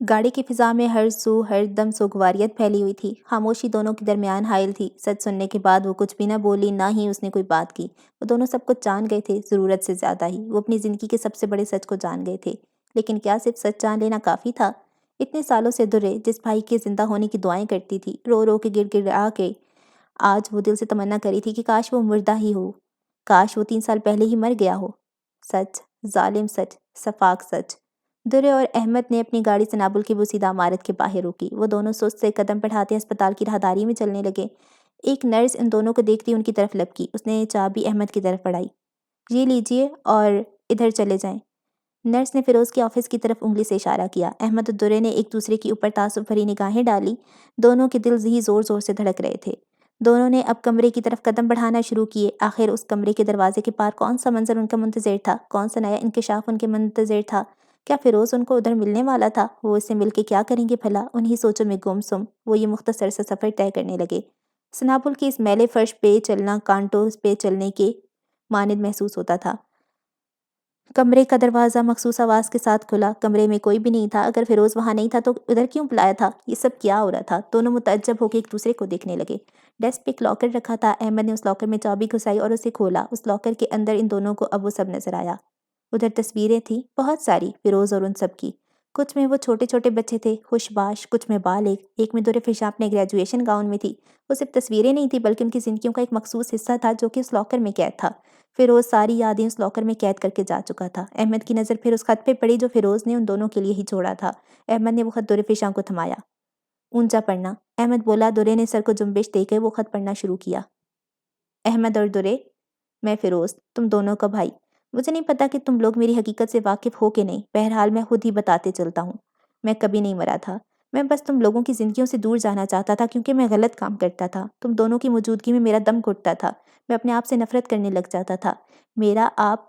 گاڑی کی فضا میں ہر سو ہر دم سوگواریت پھیلی ہوئی تھی۔ خاموشی دونوں کے درمیان حائل تھی۔ سچ سننے کے بعد وہ کچھ بھی نہ بولی، نہ ہی اس نے کوئی بات کی۔ وہ دونوں سب کچھ جان گئے تھے، ضرورت سے زیادہ ہی۔ وہ اپنی زندگی کے سب سے بڑے سچ کو جان گئے تھے، لیکن کیا صرف سچ جان لینا کافی تھا؟ اتنے سالوں سے درے جس بھائی کے زندہ ہونے کی دعائیں کرتی تھی، رو رو کے گڑ گڑا کے، آج وہ دل سے تمنا کری تھی کہ کاش وہ مردہ ہی ہو، کاش وہ 3 سال پہلے ہی مر گیا ہو۔ سچ، ظالم سچ، شفاق سچ۔ درے اور احمد نے اپنی گاڑی سنابل کی بوسیدہ عمارت کے باہر روکی۔ وہ دونوں سست سے قدم بڑھاتے ہسپتال کی راہداری میں چلنے لگے۔ ایک نرس ان دونوں کو دیکھتی ان کی طرف لپکی۔ اس نے چابی احمد کی طرف بڑھائی۔ یہ لیجئے اور ادھر چلے جائیں۔ نرس نے فیروز کے آفس کی طرف انگلی سے اشارہ کیا۔ احمد اور درے نے ایک دوسرے کے اوپر تعصب بھری نگاہیں ڈالی۔ دونوں کے دل ہی زور زور سے دھڑک رہے تھے۔ دونوں نے اب کمرے کی طرف قدم بڑھانا شروع کیے۔ آخر اس کمرے کے دروازے کے پار کون سا منظر ان کا منتظر تھا؟ کون سا نیا انکشاف ان کے منتظر تھا؟ کیا فیروز ان کو ادھر ملنے والا تھا؟ وہ اس سے مل کے کیا کریں گے بھلا؟ انہی سوچوں میں گم سم وہ یہ مختصر سا سفر طے کرنے لگے۔ سنابل کی اس میلے فرش پہ چلنا کانٹوں پہ چلنے کے مانند محسوس ہوتا تھا۔ کمرے کا دروازہ مخصوص آواز کے ساتھ کھلا۔ کمرے میں کوئی بھی نہیں تھا۔ اگر فیروز وہاں نہیں تھا تو ادھر کیوں بلایا تھا؟ یہ سب کیا ہو رہا تھا؟ دونوں متعجب ہو کے ایک دوسرے کو دیکھنے لگے۔ ڈیسک پہ ایک لاکر رکھا تھا۔ احمد نے اس لاکر میں چابی گھسائی اور اسے کھولا۔ اس لاکر کے اندر ان دونوں کو اب وہ سب نظر آیا۔ ادھر تصویریں تھیں، بہت ساری، فیروز اور ان سب کی۔ کچھ میں وہ چھوٹے چھوٹے بچے تھے، خوش باش، کچھ میں بالغ۔ ایک میں درے فشاں اپنے گریجویشن گاؤن میں تھی۔ وہ صرف تصویریں نہیں تھیں بلکہ ان کی زندگیوں کا ایک مخصوص حصہ تھا جو کہ اس لاکر میں قید تھا۔ فیروز ساری یادیں اس لاکر میں قید کر کے جا چکا تھا۔ احمد کی نظر پھر اس خط پہ پڑی جو فیروز نے ان دونوں کے لیے ہی چھوڑا تھا۔ احمد نے وہ خط درے فشاں کو تھمایا۔ اونچا پڑھنا، احمد بولا۔ درے نے سر کو جنبش دے کے وہ خط پڑھنا شروع کیا۔ احمد اور درے، میں فیروز، تم دونوں کا بھائی۔ مجھے نہیں پتا کہ تم لوگ میری حقیقت سے واقف ہو کہ نہیں، بہرحال میں خود ہی بتاتے چلتا ہوں۔ میں کبھی نہیں مرا تھا، میں بس تم لوگوں کی زندگیوں سے دور جانا چاہتا تھا کیونکہ میں غلط کام کرتا تھا۔ تم دونوں کی موجودگی میں میرا دم گھٹتا تھا، میں اپنے آپ سے نفرت کرنے لگ جاتا تھا۔ میرا آپ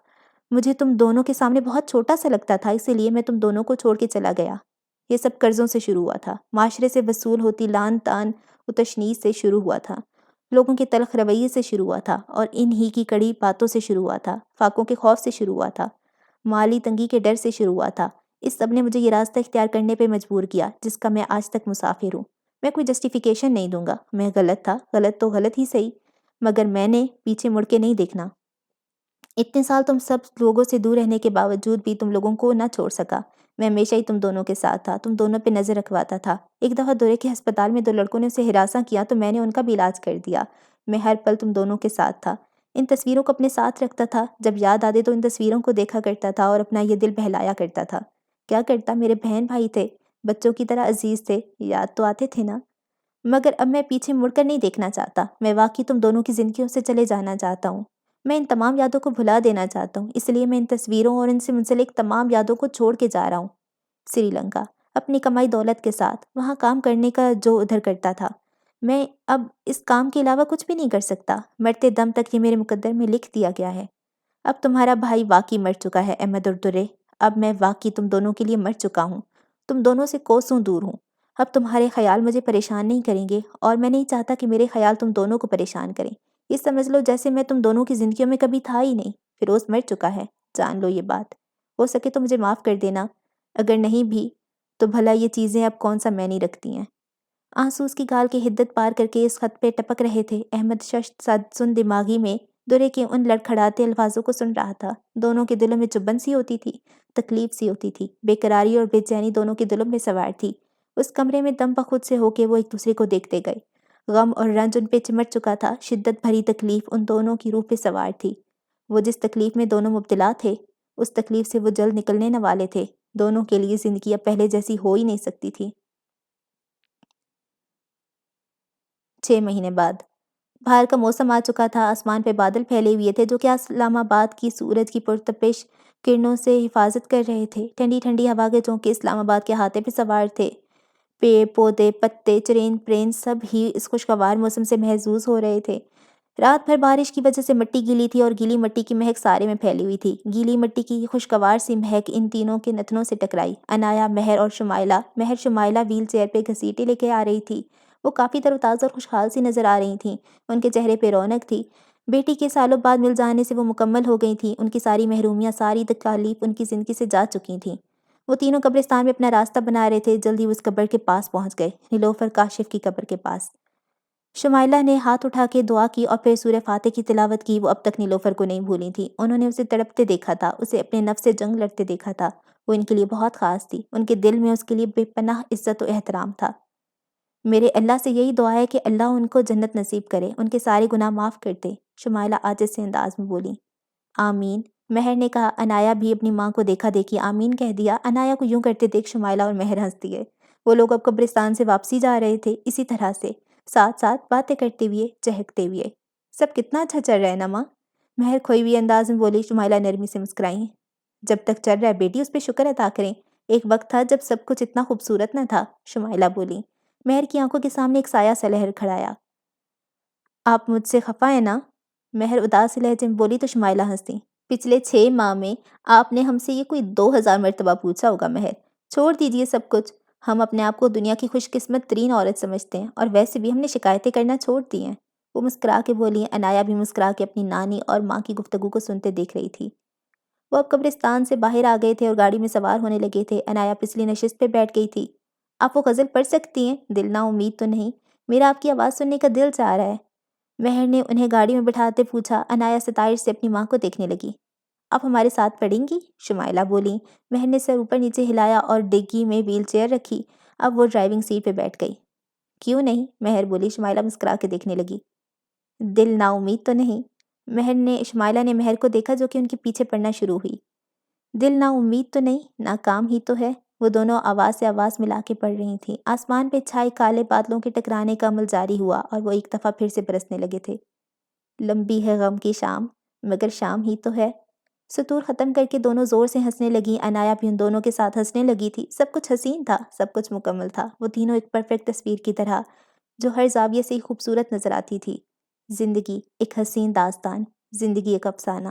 مجھے تم دونوں کے سامنے بہت چھوٹا سا لگتا تھا، اسی لیے میں تم دونوں کو چھوڑ کے چلا گیا۔ یہ سب قرضوں سے شروع ہوا تھا، معاشرے سے وصول ہوتی لان تان و تشنیع سے شروع ہوا تھا، لوگوں کے تلخ رویے سے شروع ہوا تھا، اور ان ہی کی کڑی باتوں سے شروع ہوا تھا، فاقوں کے خوف سے شروع ہوا تھا، مالی تنگی کے ڈر سے شروع ہوا تھا۔ اس سب نے مجھے یہ راستہ اختیار کرنے پہ مجبور کیا جس کا میں آج تک مسافر ہوں۔ میں کوئی جسٹیفیکیشن نہیں دوں گا، میں غلط تھا، غلط تو غلط ہی صحیح، مگر میں نے پیچھے مڑ کے نہیں دیکھنا۔ اتنے سال تم سب لوگوں سے دور رہنے کے باوجود بھی تم لوگوں کو نہ چھوڑ سکا۔ میں ہمیشہ ہی تم دونوں کے ساتھ تھا، تم دونوں پہ نظر رکھواتا تھا۔ ایک دفعہ درے کے ہسپتال میں 2 لڑکوں نے اسے ہراساں کیا تو میں نے ان کا بھی علاج کر دیا۔ میں ہر پل تم دونوں کے ساتھ تھا، ان تصویروں کو اپنے ساتھ رکھتا تھا، جب یاد آتے تو ان تصویروں کو دیکھا کرتا تھا اور اپنا یہ دل بہلایا کرتا تھا۔ کیا کرتا، میرے بہن بھائی تھے، بچوں کی طرح عزیز تھے، یاد تو آتے تھے نا؟ مگر اب میں پیچھے مڑ کر نہیں دیکھنا چاہتا، میں واقعی تم دونوں کی زندگیوں سے چلے جانا چاہتا ہوں۔ میں ان تمام یادوں کو بھلا دینا چاہتا ہوں، اس لیے میں ان تصویروں اور ان سے منسلک تمام یادوں کو چھوڑ کے جا رہا ہوں۔ سری لنکا، اپنی کمائی دولت کے ساتھ، وہاں کام کرنے کا جو ادھر کرتا تھا۔ میں اب اس کام کے علاوہ کچھ بھی نہیں کر سکتا۔ مرتے دم تک یہ میرے مقدر میں لکھ دیا گیا ہے۔ اب تمہارا بھائی واقعی مر چکا ہے احمد اور درے۔ اب میں واقعی تم دونوں کے لیے مر چکا ہوں۔ تم دونوں سے کوسوں دور ہوں۔ اب تمہارے خیال مجھے پریشان نہیں کریں گے اور میں نہیں چاہتا کہ میرے خیال تم دونوں کو پریشان کریں۔ یہ سمجھ لو جیسے میں تم دونوں کی زندگیوں میں کبھی تھا ہی نہیں۔ فیروز مر چکا ہے، جان لو یہ بات۔ ہو سکے تو مجھے معاف کر دینا، اگر نہیں بھی تو بھلا یہ چیزیں اب کون سا معنی رکھتی ہیں۔ آنسو اس کی گال کی حدت پار کر کے اس خط پہ ٹپک رہے تھے۔ احمد ششت سن دماغی میں درے کے ان لڑکھڑاتے الفاظوں کو سن رہا تھا۔ دونوں کے دلوں میں چبھن سی ہوتی تھی، تکلیف سی ہوتی تھی، بے قراری اور بے چینی دونوں کے دلوں میں سوار تھی۔ اس کمرے میں دم بخود سے ہو کے وہ ایک دوسرے کو دیکھتے گئے۔ غم اور رنج ان پہ چمٹ چکا تھا، شدت بھری تکلیف ان دونوں کی روح پہ سوار تھی۔ وہ جس تکلیف میں دونوں مبتلا تھے، اس تکلیف سے وہ جلد نکلنے نہ والے تھے۔ دونوں کے لیے زندگی اب پہلے جیسی ہو ہی نہیں سکتی تھی۔ 6 مہینے بعد بہار کا موسم آ چکا تھا۔ آسمان پہ بادل پھیلے ہوئے تھے جو کہ اسلام آباد کی سورج کی پرتپش کرنوں سے حفاظت کر رہے تھے۔ ٹھنڈی ٹھنڈی ہوا کے جھونکے اسلام آباد کے احاطے پہ سوار تھے۔ پیڑ پودے پتے چرند پرند سب ہی اس خوشگوار موسم سے محظوظ ہو رہے تھے۔ رات بھر بارش کی وجہ سے مٹی گیلی تھی اور گیلی مٹی کی مہک سارے میں پھیلی ہوئی تھی۔ گیلی مٹی کی خوشگوار سی مہک ان تینوں کے نتنوں سے ٹکرائی۔ عنایا، مہر اور شمائلہ۔ مہر شمائلہ ویل چیئر پہ گھسیٹے لے کے آ رہی تھی۔ وہ کافی تر و تازہ اور خوشحال سی نظر آ رہی تھیں۔ ان کے چہرے پہ رونق تھی۔ بیٹی کے سالوں بعد مل جانے سے وہ مکمل ہو گئی تھیں۔ ان کی ساری محرومیاں، ساری تکالیف ان کی زندگی سے جا چکی تھیں۔ وہ تینوں قبرستان میں اپنا راستہ بنا رہے تھے۔ جلدی اس قبر کے پاس پہنچ گئے، نیلوفر کاشف کی قبر کے پاس۔ شمائلہ نے ہاتھ اٹھا کے دعا کی اور پھر سورہ فاتح کی تلاوت کی۔ وہ اب تک نیلوفر کو نہیں بھولی تھی۔ انہوں نے اسے تڑپتے دیکھا تھا، اسے اپنے نفس سے جنگ لڑتے دیکھا تھا۔ وہ ان کے لیے بہت خاص تھی۔ ان کے دل میں اس کے لیے بے پناہ عزت و احترام تھا۔ میرے اللہ سے یہی دعا ہے کہ اللہ ان کو جنت نصیب کرے، ان کے سارے گناہ معاف کر دے، شمائلہ عاجز سے انداز میں بولی۔ آمین، مہر نے کہا۔ عنایا بھی اپنی ماں کو دیکھا دیکھی آمین کہہ دیا۔ عنایا کو یوں کرتے دیکھ شمائلہ اور مہر ہنس دیے۔ وہ لوگ اب قبرستان سے واپسی جا رہے تھے، اسی طرح سے ساتھ ساتھ باتیں کرتے ہوئے، چہکتے ہوئے۔ سب کتنا اچھا چل رہا ہے نا ماں؟ مہر کھوئی ہوئی انداز میں بولی۔ شمائلہ نرمی سے مسکرائی۔ جب تک چل رہا ہے بیٹی اس پہ شکر ادا کریں۔ ایک وقت تھا جب سب کچھ اتنا خوبصورت نہ تھا، شمائلہ بولی۔ مہر کی آنکھوں کے سامنے ایک سایہ سا لہر کھڑایا۔ آپ مجھ سے خفا ہیں نا؟ مہر اداس لہجے میں بولی تو شمائلہ ہنس دی۔ پچھلے 6 ماہ میں آپ نے ہم سے یہ کوئی 2000 مرتبہ پوچھا ہوگا مہر۔ چھوڑ دیجئے سب کچھ۔ ہم اپنے آپ کو دنیا کی خوش قسمت ترین عورت سمجھتے ہیں اور ویسے بھی ہم نے شکایتیں کرنا چھوڑ دی ہیں۔ وہ مسکرا کے بولی۔ عنایا بھی مسکرا کے اپنی نانی اور ماں کی گفتگو کو سنتے دیکھ رہی تھی۔ وہ اب قبرستان سے باہر آ گئے تھے اور گاڑی میں سوار ہونے لگے تھے۔ عنایا پچھلی نشست پہ بیٹھ گئی تھی۔ آپ وہ غزل پڑھ سکتی ہیں؟ دل نا امید تو نہیں؟ میرا آپ کی آواز سننے کا دل چاہ رہا ہے۔ مہر نے انہیں گاڑی میں بٹھاتے پوچھا۔ عنایا ستائش سے اپنی ماں کو دیکھنے لگی۔ آپ ہمارے ساتھ پڑھیں گی؟ شمائلہ بولی۔ مہر نے سر اوپر نیچے ہلایا اور ڈگی میں ویل چیئر رکھی۔ اب وہ ڈرائیونگ سیٹ پہ بیٹھ گئی۔ کیوں نہیں؟ مہر بولی۔ شمائلہ مسکرا کے دیکھنے لگی۔ دل نا امید تو نہیں؟ شمائلہ نے مہر کو دیکھا جو کہ ان کے پیچھے پڑنا شروع ہوئی۔ دل نا امید تو نہیں، ناکام ہی تو ہے۔ وہ دونوں آواز سے آواز ملا کے پڑھ رہی تھیں۔ آسمان پہ چھائے کالے بادلوں کے ٹکرانے کا عمل جاری ہوا اور وہ ایک دفعہ پھر سے برسنے لگے تھے۔ لمبی ہے غم کی شام، مگر شام ہی تو ہے۔ سطور ختم کر کے دونوں زور سے ہنسنے لگیں۔ عنایا بھی ان دونوں کے ساتھ ہنسنے لگی تھی۔ سب کچھ حسین تھا، سب کچھ مکمل تھا۔ وہ تینوں ایک پرفیکٹ تصویر کی طرح جو ہر زاویے سے خوبصورت نظر آتی تھی۔ زندگی ایک حسین داستان، زندگی ایک افسانہ۔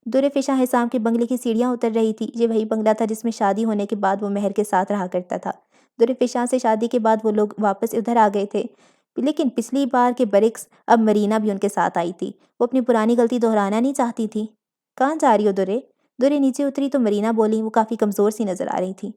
در فشاں حسام کے بنگلے کی سیڑھیاں اتر رہی تھی۔ یہ وہی بنگلہ تھا جس میں شادی ہونے کے بعد وہ مہر کے ساتھ رہا کرتا تھا۔ در فشاں سے شادی کے بعد وہ لوگ واپس ادھر آ گئے تھے، لیکن پچھلی بار کے برعکس اب مرینا بھی ان کے ساتھ آئی تھی۔ وہ اپنی پرانی غلطی دہرانا نہیں چاہتی تھی۔ کہاں جا رہی ہو درے؟ درے نیچے اتری تو مرینا بولی۔ وہ کافی کمزور سی نظر آ رہی تھی۔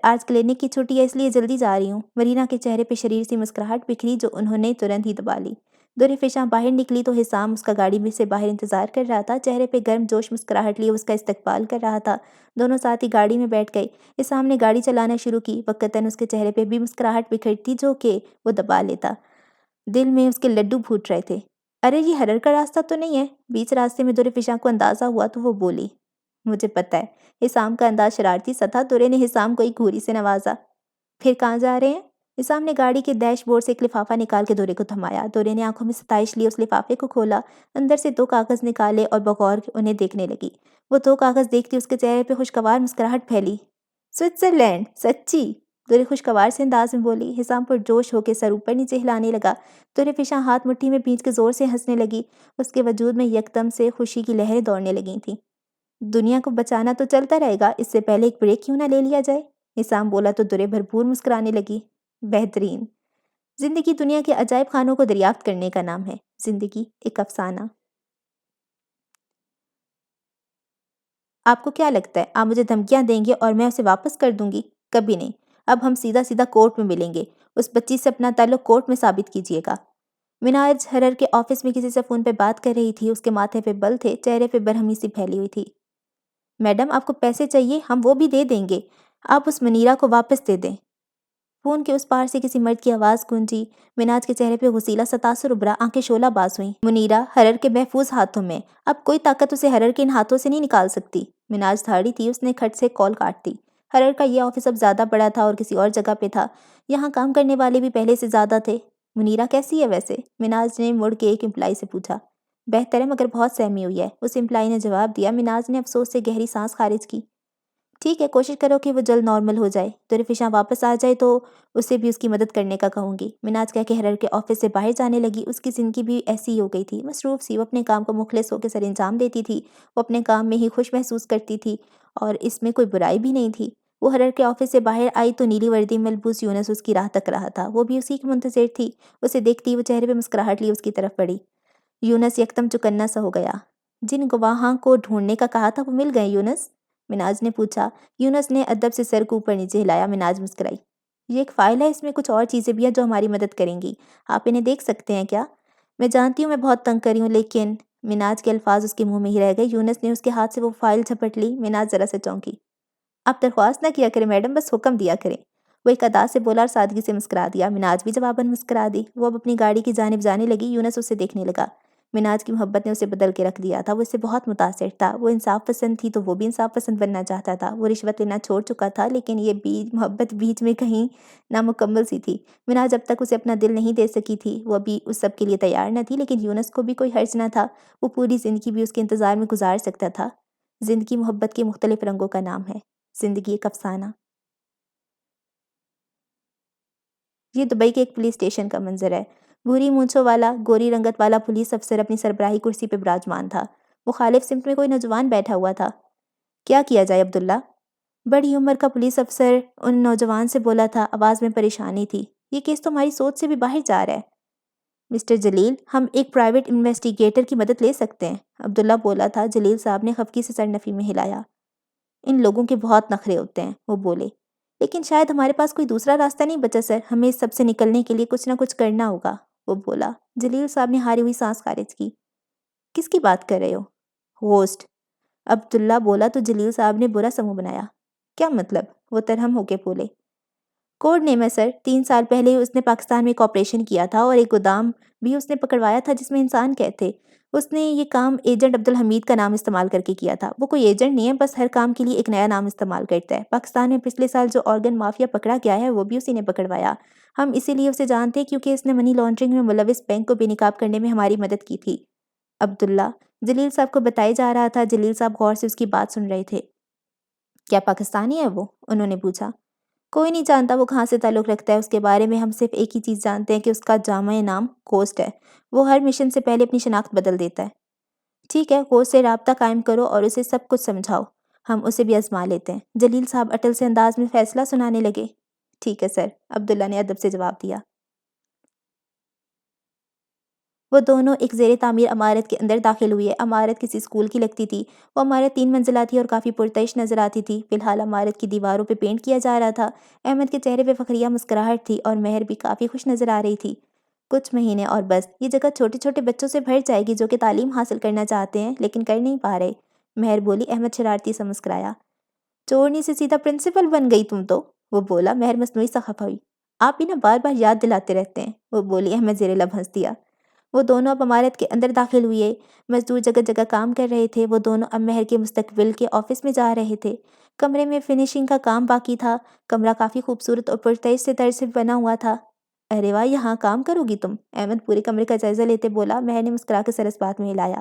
آج کلینک کی چھٹی ہے اس لیے جلدی جا رہی ہوں۔ مرینا کے چہرے پہ شریر سی مسکراہٹ بکھری جو انہوں نے ترنت ہی دبا لی۔ در فشاں باہر نکلی تو حسام اس کا گاڑی میں سے باہر انتظار کر رہا تھا، چہرے پہ گرم جوش مسکراہٹ لیے اس کا استقبال کر رہا تھا۔ دونوں ساتھ ہی گاڑی میں بیٹھ گئے۔ حسام نے گاڑی چلانا شروع کی۔ وقتاً اس کے چہرے پہ بھی مسکراہٹ بکھرتی جو کہ وہ دبا لیتا۔ دل میں اس کے لڈو پھوٹ رہے تھے۔ ارے یہ ہرر کا راستہ تو نہیں ہے؟ بیچ راستے میں در فشاں کو اندازہ ہوا تو وہ بولی۔ مجھے پتہ ہے۔ حسام کا انداز شرارتی سا تھا۔ درے نے حسام کو ایک گھوری سے نوازا۔ پھر کہاں جا رہے ہیں؟ حسام نے گاڑی کے ڈیش بورڈ سے ایک لفافہ نکال کے درے کو تھمایا۔ درے نے آنکھوں میں ستائش لیے اس لفافے کو کھولا، اندر سے 2 کاغذ نکالے اور بغور انہیں دیکھنے لگی۔ وہ 2 کاغذ دیکھتی اس کے چہرے پہ خوشگوار مسکراہٹ پھیلی۔ سوئٹزرلینڈ، سچی؟ درے خوشگوار سے انداز میں بولی۔ حسام پر جوش ہو کے سر اوپر نیچے ہلانے لگا۔ درے فشاں ہاتھ مٹھی میں بھینچ کے زور سے ہنسنے لگی۔ اس کے وجود میں یکدم سے خوشی کی لہریں دوڑنے لگی تھیں۔ دنیا کو بچانا تو چلتا رہے گا، اس سے پہلے ایک بریک کیوں نہ لے لیا جائے؟ حسام بولا تو درے بھرپور مسکرانے لگی۔ بہترین۔ زندگی دنیا کے عجائب خانوں کو دریافت کرنے کا نام ہے۔ زندگی ایک افسانہ۔ آپ کو کیا لگتا ہے آپ مجھے دھمکیاں دیں گے اور میں اسے واپس کر دوں گی؟ کبھی نہیں۔ اب ہم سیدھا سیدھا کورٹ میں ملیں گے۔ اس بچی سے اپنا تعلق کورٹ میں ثابت کیجیے گا۔ مناج حرر کے آفس میں کسی سے فون پہ بات کر رہی تھی۔ اس کے ماتھے پہ بل تھے، چہرے پہ برہمی سی پھیلی ہوئی تھی۔ میڈم آپ کو پیسے چاہیے، ہم وہ بھی دے دیں گے، آپ اس منیرا کو واپس دے دیں۔ فون کے اس پار سے کسی مرد کی آواز گونجی۔ مناج کے چہرے پہ غسیلا سا تاثر ابھرا، آنکھیں شعلہ باز ہوئیں۔ منیرا حرر کے محفوظ ہاتھوں میں، اب کوئی طاقت اسے حرر کے ان ہاتھوں سے نہیں نکال سکتی۔ مناج دھاڑی تھی، اس نے کھٹ سے کال کاٹ دی۔ حرر کا یہ آفس اب زیادہ بڑا تھا اور کسی اور جگہ پہ تھا۔ یہاں کام کرنے والے بھی پہلے سے زیادہ تھے۔ منیرا کیسی ہے ویسے؟ مناج نے مڑ کے ایک امپلائی سے پوچھا۔ بہتر ہے مگر بہت سہمی ہوئی ہے، اس امپلائی نے جواب دیا۔ مناج نے افسوس سے گہری سانس خارج کی۔ ٹھیک ہے، کوشش کرو کہ وہ جلد نارمل ہو جائے۔ درے فشاں واپس آ جائے تو اسے بھی اس کی مدد کرنے کا کہوں گی۔ مناج کہہ کے حرر کے آفس سے باہر جانے لگی۔ اس کی زندگی بھی ایسی ہی ہو گئی تھی، مصروف سی۔ وہ اپنے کام کو مخلص ہو کے سر انجام دیتی تھی۔ وہ اپنے کام میں ہی خوش محسوس کرتی تھی اور اس میں کوئی برائی بھی نہیں تھی۔ وہ حرر کے آفس سے باہر آئی تو نیلی وردی ملبوس یونس اس کی راہ تک رہا تھا۔ وہ بھی اسی کی منتظر تھی۔ اسے دیکھتی وہ چہرے پہ مسکراہٹ لی اس کی طرف بڑھی۔ یونس یکدم چکنا سا ہو گیا۔ جن گواہاں کو ڈھونڈنے کا کہا تھا وہ مل گئے یونس؟ مناج نے پوچھا۔ یونس نے ادب سے سر کو اوپر نیچے ہلایا۔ مناج مسکرائی۔ یہ ایک فائل ہے، اس میں کچھ اور چیزیں بھی ہیں جو ہماری مدد کریں گی، آپ انہیں دیکھ سکتے ہیں کیا؟ میں جانتی ہوں میں بہت تنگ کری ہوں لیکن… مناج کے الفاظ اس کے منہ میں ہی رہ گئے۔ یونس نے اس کے ہاتھ سے وہ فائل جھپٹ لی۔ مناج ذرا سے چونکی۔ آپ درخواست نہ کیا کریں میڈم، بس حکم دیا کریں، وہ ایک ادا سے بولا اور سادگی سے مسکرا دیا۔ مناج بھی جواباً مسکرا دی۔ وہ اب اپنی گاڑی کی جانب جانے لگی۔ یونس اسے دیکھنے لگا۔ مناج کی محبت نے اسے بدل کے رکھ دیا تھا۔ وہ اس سے بہت متاثر تھا۔ وہ انصاف پسند تھی تو وہ بھی انصاف پسند بننا چاہتا تھا۔ وہ رشوت لینا چھوڑ چکا تھا لیکن یہ محبت بیچ میں کہیں نامکمل سی تھی۔ مناج جب تک اسے اپنا دل نہیں دے سکی تھی وہ ابھی اس سب کے لیے تیار نہ تھی، لیکن یونس کو بھی کوئی حرج نہ تھا۔ وہ پوری زندگی بھی اس کے انتظار میں گزار سکتا تھا۔ زندگی محبت کے مختلف رنگوں کا نام ہے۔ زندگی ایک افسانہ۔ یہ دبئی کے ایک پولیس اسٹیشن کا منظر ہے۔ بھوری مونچھوں والا، گوری رنگت والا پولیس افسر اپنی سربراہی کرسی پہ براجمان تھا۔ مخالف سمت میں کوئی نوجوان بیٹھا ہوا تھا۔ کیا کیا جائے عبداللہ؟ بڑی عمر کا پولیس افسر ان نوجوان سے بولا تھا، آواز میں پریشانی تھی۔ یہ کیس تو ہماری سوچ سے بھی باہر جا رہا ہے۔ مسٹر جلیل، ہم ایک پرائیویٹ انویسٹیگیٹر کی مدد لے سکتے ہیں، عبداللہ بولا تھا۔ جلیل صاحب نے خفگی سے سر نفی میں ہلایا۔ ان لوگوں کے بہت نخرے ہوتے ہیں، وہ بولے۔ لیکن شاید ہمارے پاس کوئی دوسرا راستہ نہیں بچا سر، ہمیں اس سب سے نکلنے کے لیے کچھ نہ کچھ کرنا ہوگا، وہ بولا۔ جلیل صاحب نے ہاری ہوئی سانس خارج کی۔ کس کی بات کر رہے ہو؟ ہوسٹ، عبداللہ بولا تو جلیل صاحب نے برا سا منہ بنایا۔ کیا مطلب؟ وہ ترہم ہو کے بولے۔ کوڈ نیم ہے سر، 3 سال پہلے اس نے پاکستان میں ایک آپریشن کیا تھا اور ایک گودام بھی اس نے پکڑوایا تھا جس میں انسان قید تھے۔ اس نے یہ کام ایجنٹ عبدالحمید کا نام استعمال کر کے کیا تھا۔ وہ کوئی ایجنٹ نہیں ہے، بس ہر کام کے لیے ایک نیا نام استعمال کرتا ہے۔ پاکستان میں پچھلے سال جو آرگن مافیا پکڑا گیا ہے وہ بھی اسی نے پکڑوایا۔ ہم اسی لیے اسے جانتے ہیں کیونکہ اس نے منی لانڈرنگ میں ملوث بینک کو بے نقاب کرنے میں ہماری مدد کی تھی۔ عبداللہ، جلیل صاحب کو بتایا جا رہا تھا۔ جلیل صاحب غور سے اس کی بات سن رہے تھے۔ کیا پاکستانی ہے وہ؟ انہوں نے پوچھا۔ کوئی نہیں جانتا وہ کہاں سے تعلق رکھتا ہے، اس کے بارے میں ہم صرف ایک ہی چیز جانتے ہیں کہ اس کا جامع نام کوسٹ ہے۔ وہ ہر مشن سے پہلے اپنی شناخت بدل دیتا ہے۔ ٹھیک ہے، کوسٹ سے رابطہ قائم کرو اور اسے سب کچھ سمجھاؤ، ہم اسے بھی آزما لیتے ہیں۔ جلیل صاحب اٹل سے انداز میں فیصلہ سنانے لگے۔ ٹھیک ہے سر، عبداللہ نے ادب سے جواب دیا۔ وہ دونوں ایک زیر تعمیر عمارت کے اندر داخل ہوئے۔ عمارت کسی اسکول کی لگتی تھی۔ وہ عمارت 3 منزلہ تھی اور کافی پرتعیش نظر آتی تھی۔ فی الحال عمارت کی دیواروں پہ پینٹ کیا جا رہا تھا۔ احمد کے چہرے پہ فخریہ مسکراہٹ تھی اور مہر بھی کافی خوش نظر آ رہی تھی۔ کچھ مہینے اور بس یہ جگہ چھوٹے چھوٹے بچوں سے بھر جائے گی جو کہ تعلیم حاصل کرنا چاہتے ہیں لیکن کر نہیں پا رہے، مہر بولی۔ احمد شرارتی سے مسکرایا۔ چورنی سے سیدھا پرنسپل بن گئی تم تو، وہ بولا۔ مہر مصنوعی سا خفا ہوئی۔ آپ بھی نا بار بار یاد دلاتے رہتے ہیں، وہ بولی۔ احمد زیر لب ہنس دیا۔ وہ دونوں اب عمارت کے اندر داخل ہوئے۔ مزدور جگہ جگہ کام کر رہے تھے۔ وہ دونوں اب مہر کے مستقبل کے آفس میں جا رہے تھے۔ کمرے میں فنیشنگ کا کام باقی تھا۔ کمرہ کافی خوبصورت اور پرتعیش سے طرز سے بنا ہوا تھا۔ ارے واہ، یہاں کام کرو گی تم؟ احمد پورے کمرے کا جائزہ لیتے بولا۔ مہر نے مسکرا کے سر اس بات میں ہلایا۔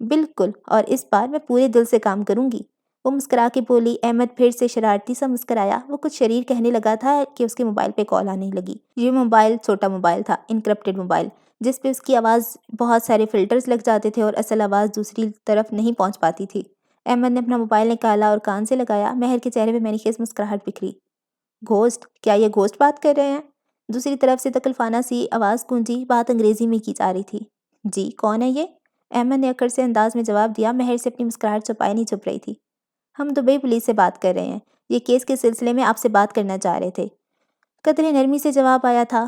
بالکل، اور اس بار میں پورے دل سے کام کروں گی، وہ مسکرا کے بولی۔ احمد پھر سے شرارتی سا مسکرایا۔ وہ کچھ شریر کہنے لگا تھا کہ اس کے موبائل پہ کال آنے لگی۔ یہ موبائل چھوٹا موبائل تھا، انکرپٹڈ موبائل، جس پہ اس کی آواز بہت سارے فلٹرز لگ جاتے تھے اور اصل آواز دوسری طرف نہیں پہنچ پاتی تھی۔ احمد نے اپنا موبائل نکالا اور کان سے لگایا۔ مہر کے چہرے پہ میری خیز مسکراہٹ بکھری۔ گھوسٹ؟ کیا یہ گھوسٹ بات کر رہے ہیں؟ دوسری طرف سے تکلفانہ سی آواز گونجی۔ بات انگریزی میں کی جا رہی تھی۔ جی، کون ہے یہ؟ احمد نے اکڑ سے انداز میں جواب دیا۔ مہر سے اپنی مسکراہٹ چھپائے نہیں چھپ رہی تھی۔ ہم دبئی پولیس سے بات کر رہے ہیں، یہ کیس کے سلسلے میں آپ سے بات کرنا چاہ رہے تھے۔ قدرے نرمی سے جواب آیا تھا۔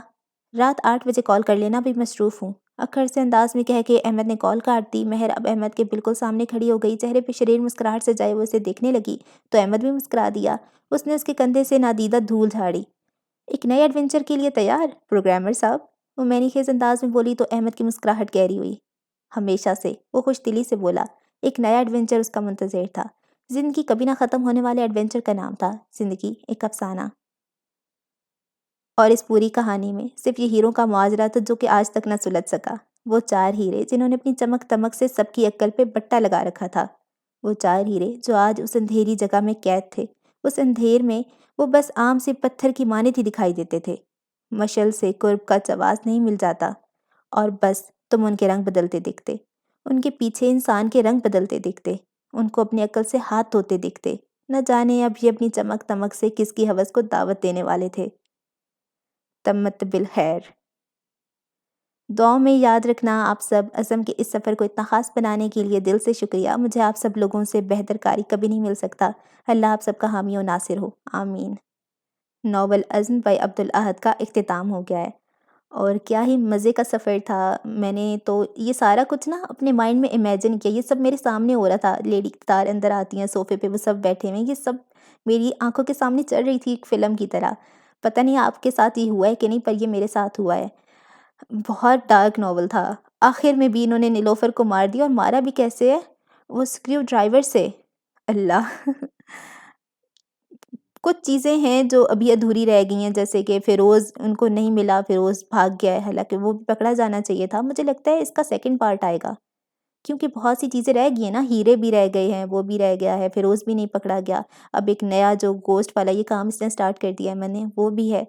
رات 8 بجے کال کر لینا، بھی مصروف ہوں، اکڑ سے انداز میں کہہ کے احمد نے کال کاٹ دی۔ مہر اب احمد کے بالکل سامنے کھڑی ہو گئی، چہرے پہ شریر مسکراہٹ سے جائے وہ اسے دیکھنے لگی تو احمد بھی مسکرا دیا۔ اس نے اس کے کندھے سے نادیدہ دھول جھاڑی۔ ایک نئے ایڈونچر کے لیے تیار پروگرامر صاحب؟ وہ معنی خیز انداز میں بولی تو احمد کی مسکراہٹ گہری ہوئی۔ ہمیشہ سے، وہ خوش دلی سے بولا۔ ایک نیا ایڈونچر اس کا منتظر تھا۔ زندگی کبھی نہ ختم ہونے والے ایڈونچر کا نام تھا زندگی ایک افسانہ۔ اور اس پوری کہانی میں صرف یہ ہیروں کا معاجرہ تھا جو کہ آج تک نہ سلجھ سکا۔ وہ 4 ہیرے جنہوں نے اپنی چمک دمک سے سب کی عقل پہ بٹا لگا رکھا تھا۔ وہ 4 ہیرے جو آج اس اندھیری جگہ میں قید تھے۔ اس اندھیر میں وہ بس عام سے پتھر کی مانند ہی دکھائی دیتے تھے۔ مشعل سے قرب کا چواز نہیں مل جاتا اور بس تم ان کے رنگ بدلتے دیکھتے، ان کے پیچھے انسان کے رنگ بدلتے دیکھتے، ان کو اپنی عقل سے ہاتھ دھوتے دیکھتے۔ نہ جانے اب یہ اپنی چمک دمک سے کس کی ہوس کو دعوت دینے والے تھے۔ تمت بالخیر۔ دعاؤں میں یاد رکھنا آپ سب۔ عزم کے اس سفر کو اتنا خاص بنانے کے لیے دل سے شکریہ۔ مجھے آپ سب لوگوں سے بہتر کاری کبھی نہیں مل سکتا۔ اللہ آپ سب کا حامی و ناصر ہو، آمین۔ ناول عزم بائی عبدالاحد کا اختتام ہو گیا ہے، اور کیا ہی مزے کا سفر تھا۔ میں نے تو یہ سارا کچھ نا اپنے مائنڈ میں امیجن کیا، یہ سب میرے سامنے ہو رہا تھا۔ لیڈی اقتدار اندر آتی ہیں صوفے پہ، وہ سب بیٹھے ہوئے ہیں، یہ سب میری آنکھوں کے سامنے چل رہی تھی ایک فلم کی طرح۔ پتہ نہیں آپ کے ساتھ یہ ہوا ہے کہ نہیں، پر یہ میرے ساتھ ہوا ہے۔ بہت ڈارک ناول تھا۔ آخر میں بھی انہوں نے نیلوفر کو مار دیا، اور مارا بھی کیسے ہے؟ وہ اسکریو ڈرائیور سے۔ اللہ کچھ چیزیں ہیں جو ابھی ادھوری رہ گئی ہیں، جیسے کہ فیروز ان کو نہیں ملا، فیروز بھاگ گیا ہے، حالانکہ وہ بھی پکڑا جانا چاہیے تھا۔ مجھے لگتا ہے اس کا 2nd پارٹ آئے گا، کیونکہ بہت سی چیزیں رہ گئی ہیں نا، ہیرے بھی رہ گئے ہیں، وہ بھی رہ گیا ہے، فیروز بھی نہیں پکڑا گیا۔ اب ایک نیا جو گوسٹ والا یہ کام اس نے سٹارٹ کر دیا ہے میں نے، وہ بھی ہے۔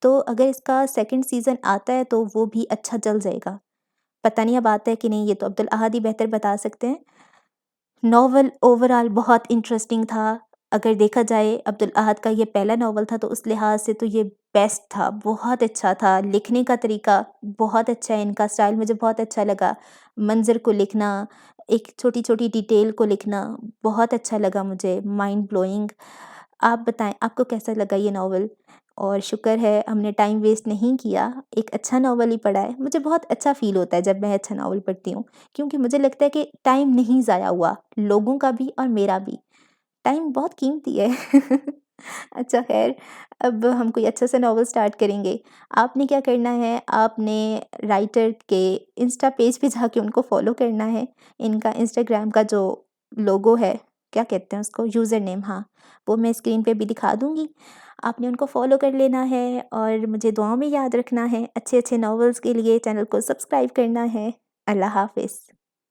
تو اگر اس کا 2nd سیزن آتا ہے تو وہ بھی اچھا چل جائے گا۔ پتہ نہیں اب آتا ہے کہ نہیں، یہ تو عبدالاحد ہی بہتر بتا سکتے ہیں۔ ناول اوورآل بہت انٹرسٹنگ تھا۔ اگر دیکھا جائے عبدالاحد کا یہ پہلا ناول تھا تو اس لحاظ سے تو یہ بیسٹ تھا، بہت اچھا تھا۔ لکھنے کا طریقہ بہت اچھا ہے، ان کا سٹائل مجھے بہت اچھا لگا۔ منظر کو لکھنا، ایک چھوٹی چھوٹی ڈیٹیل کو لکھنا بہت اچھا لگا مجھے، مائنڈ بلوئنگ۔ آپ بتائیں آپ کو کیسا لگا یہ ناول؟ اور شکر ہے ہم نے ٹائم ویسٹ نہیں کیا، ایک اچھا ناول ہی پڑھا ہے۔ مجھے بہت اچھا فیل ہوتا ہے جب میں اچھا ناول پڑھتی ہوں، کیونکہ مجھے لگتا ہے کہ ٹائم نہیں ضائع ہوا، لوگوں کا بھی اور میرا بھی۔ ٹائم بہت قیمتی ہے۔ اچھا خیر، اب ہم کوئی اچھا سا ناول سٹارٹ کریں گے۔ آپ نے کیا کرنا ہے، آپ نے رائٹر کے انسٹا پیج پہ جا کے ان کو فالو کرنا ہے۔ ان کا انسٹاگرام کا جو لوگو ہے، کیا کہتے ہیں اس کو، یوزر نیم، ہاں وہ میں اسکرین پہ بھی دکھا دوں گی۔ آپ نے ان کو فالو کر لینا ہے، اور مجھے دعاؤں میں یاد رکھنا ہے۔ اچھے اچھے ناولز کے لیے چینل کو سبسکرائب کرنا ہے۔ اللہ حافظ۔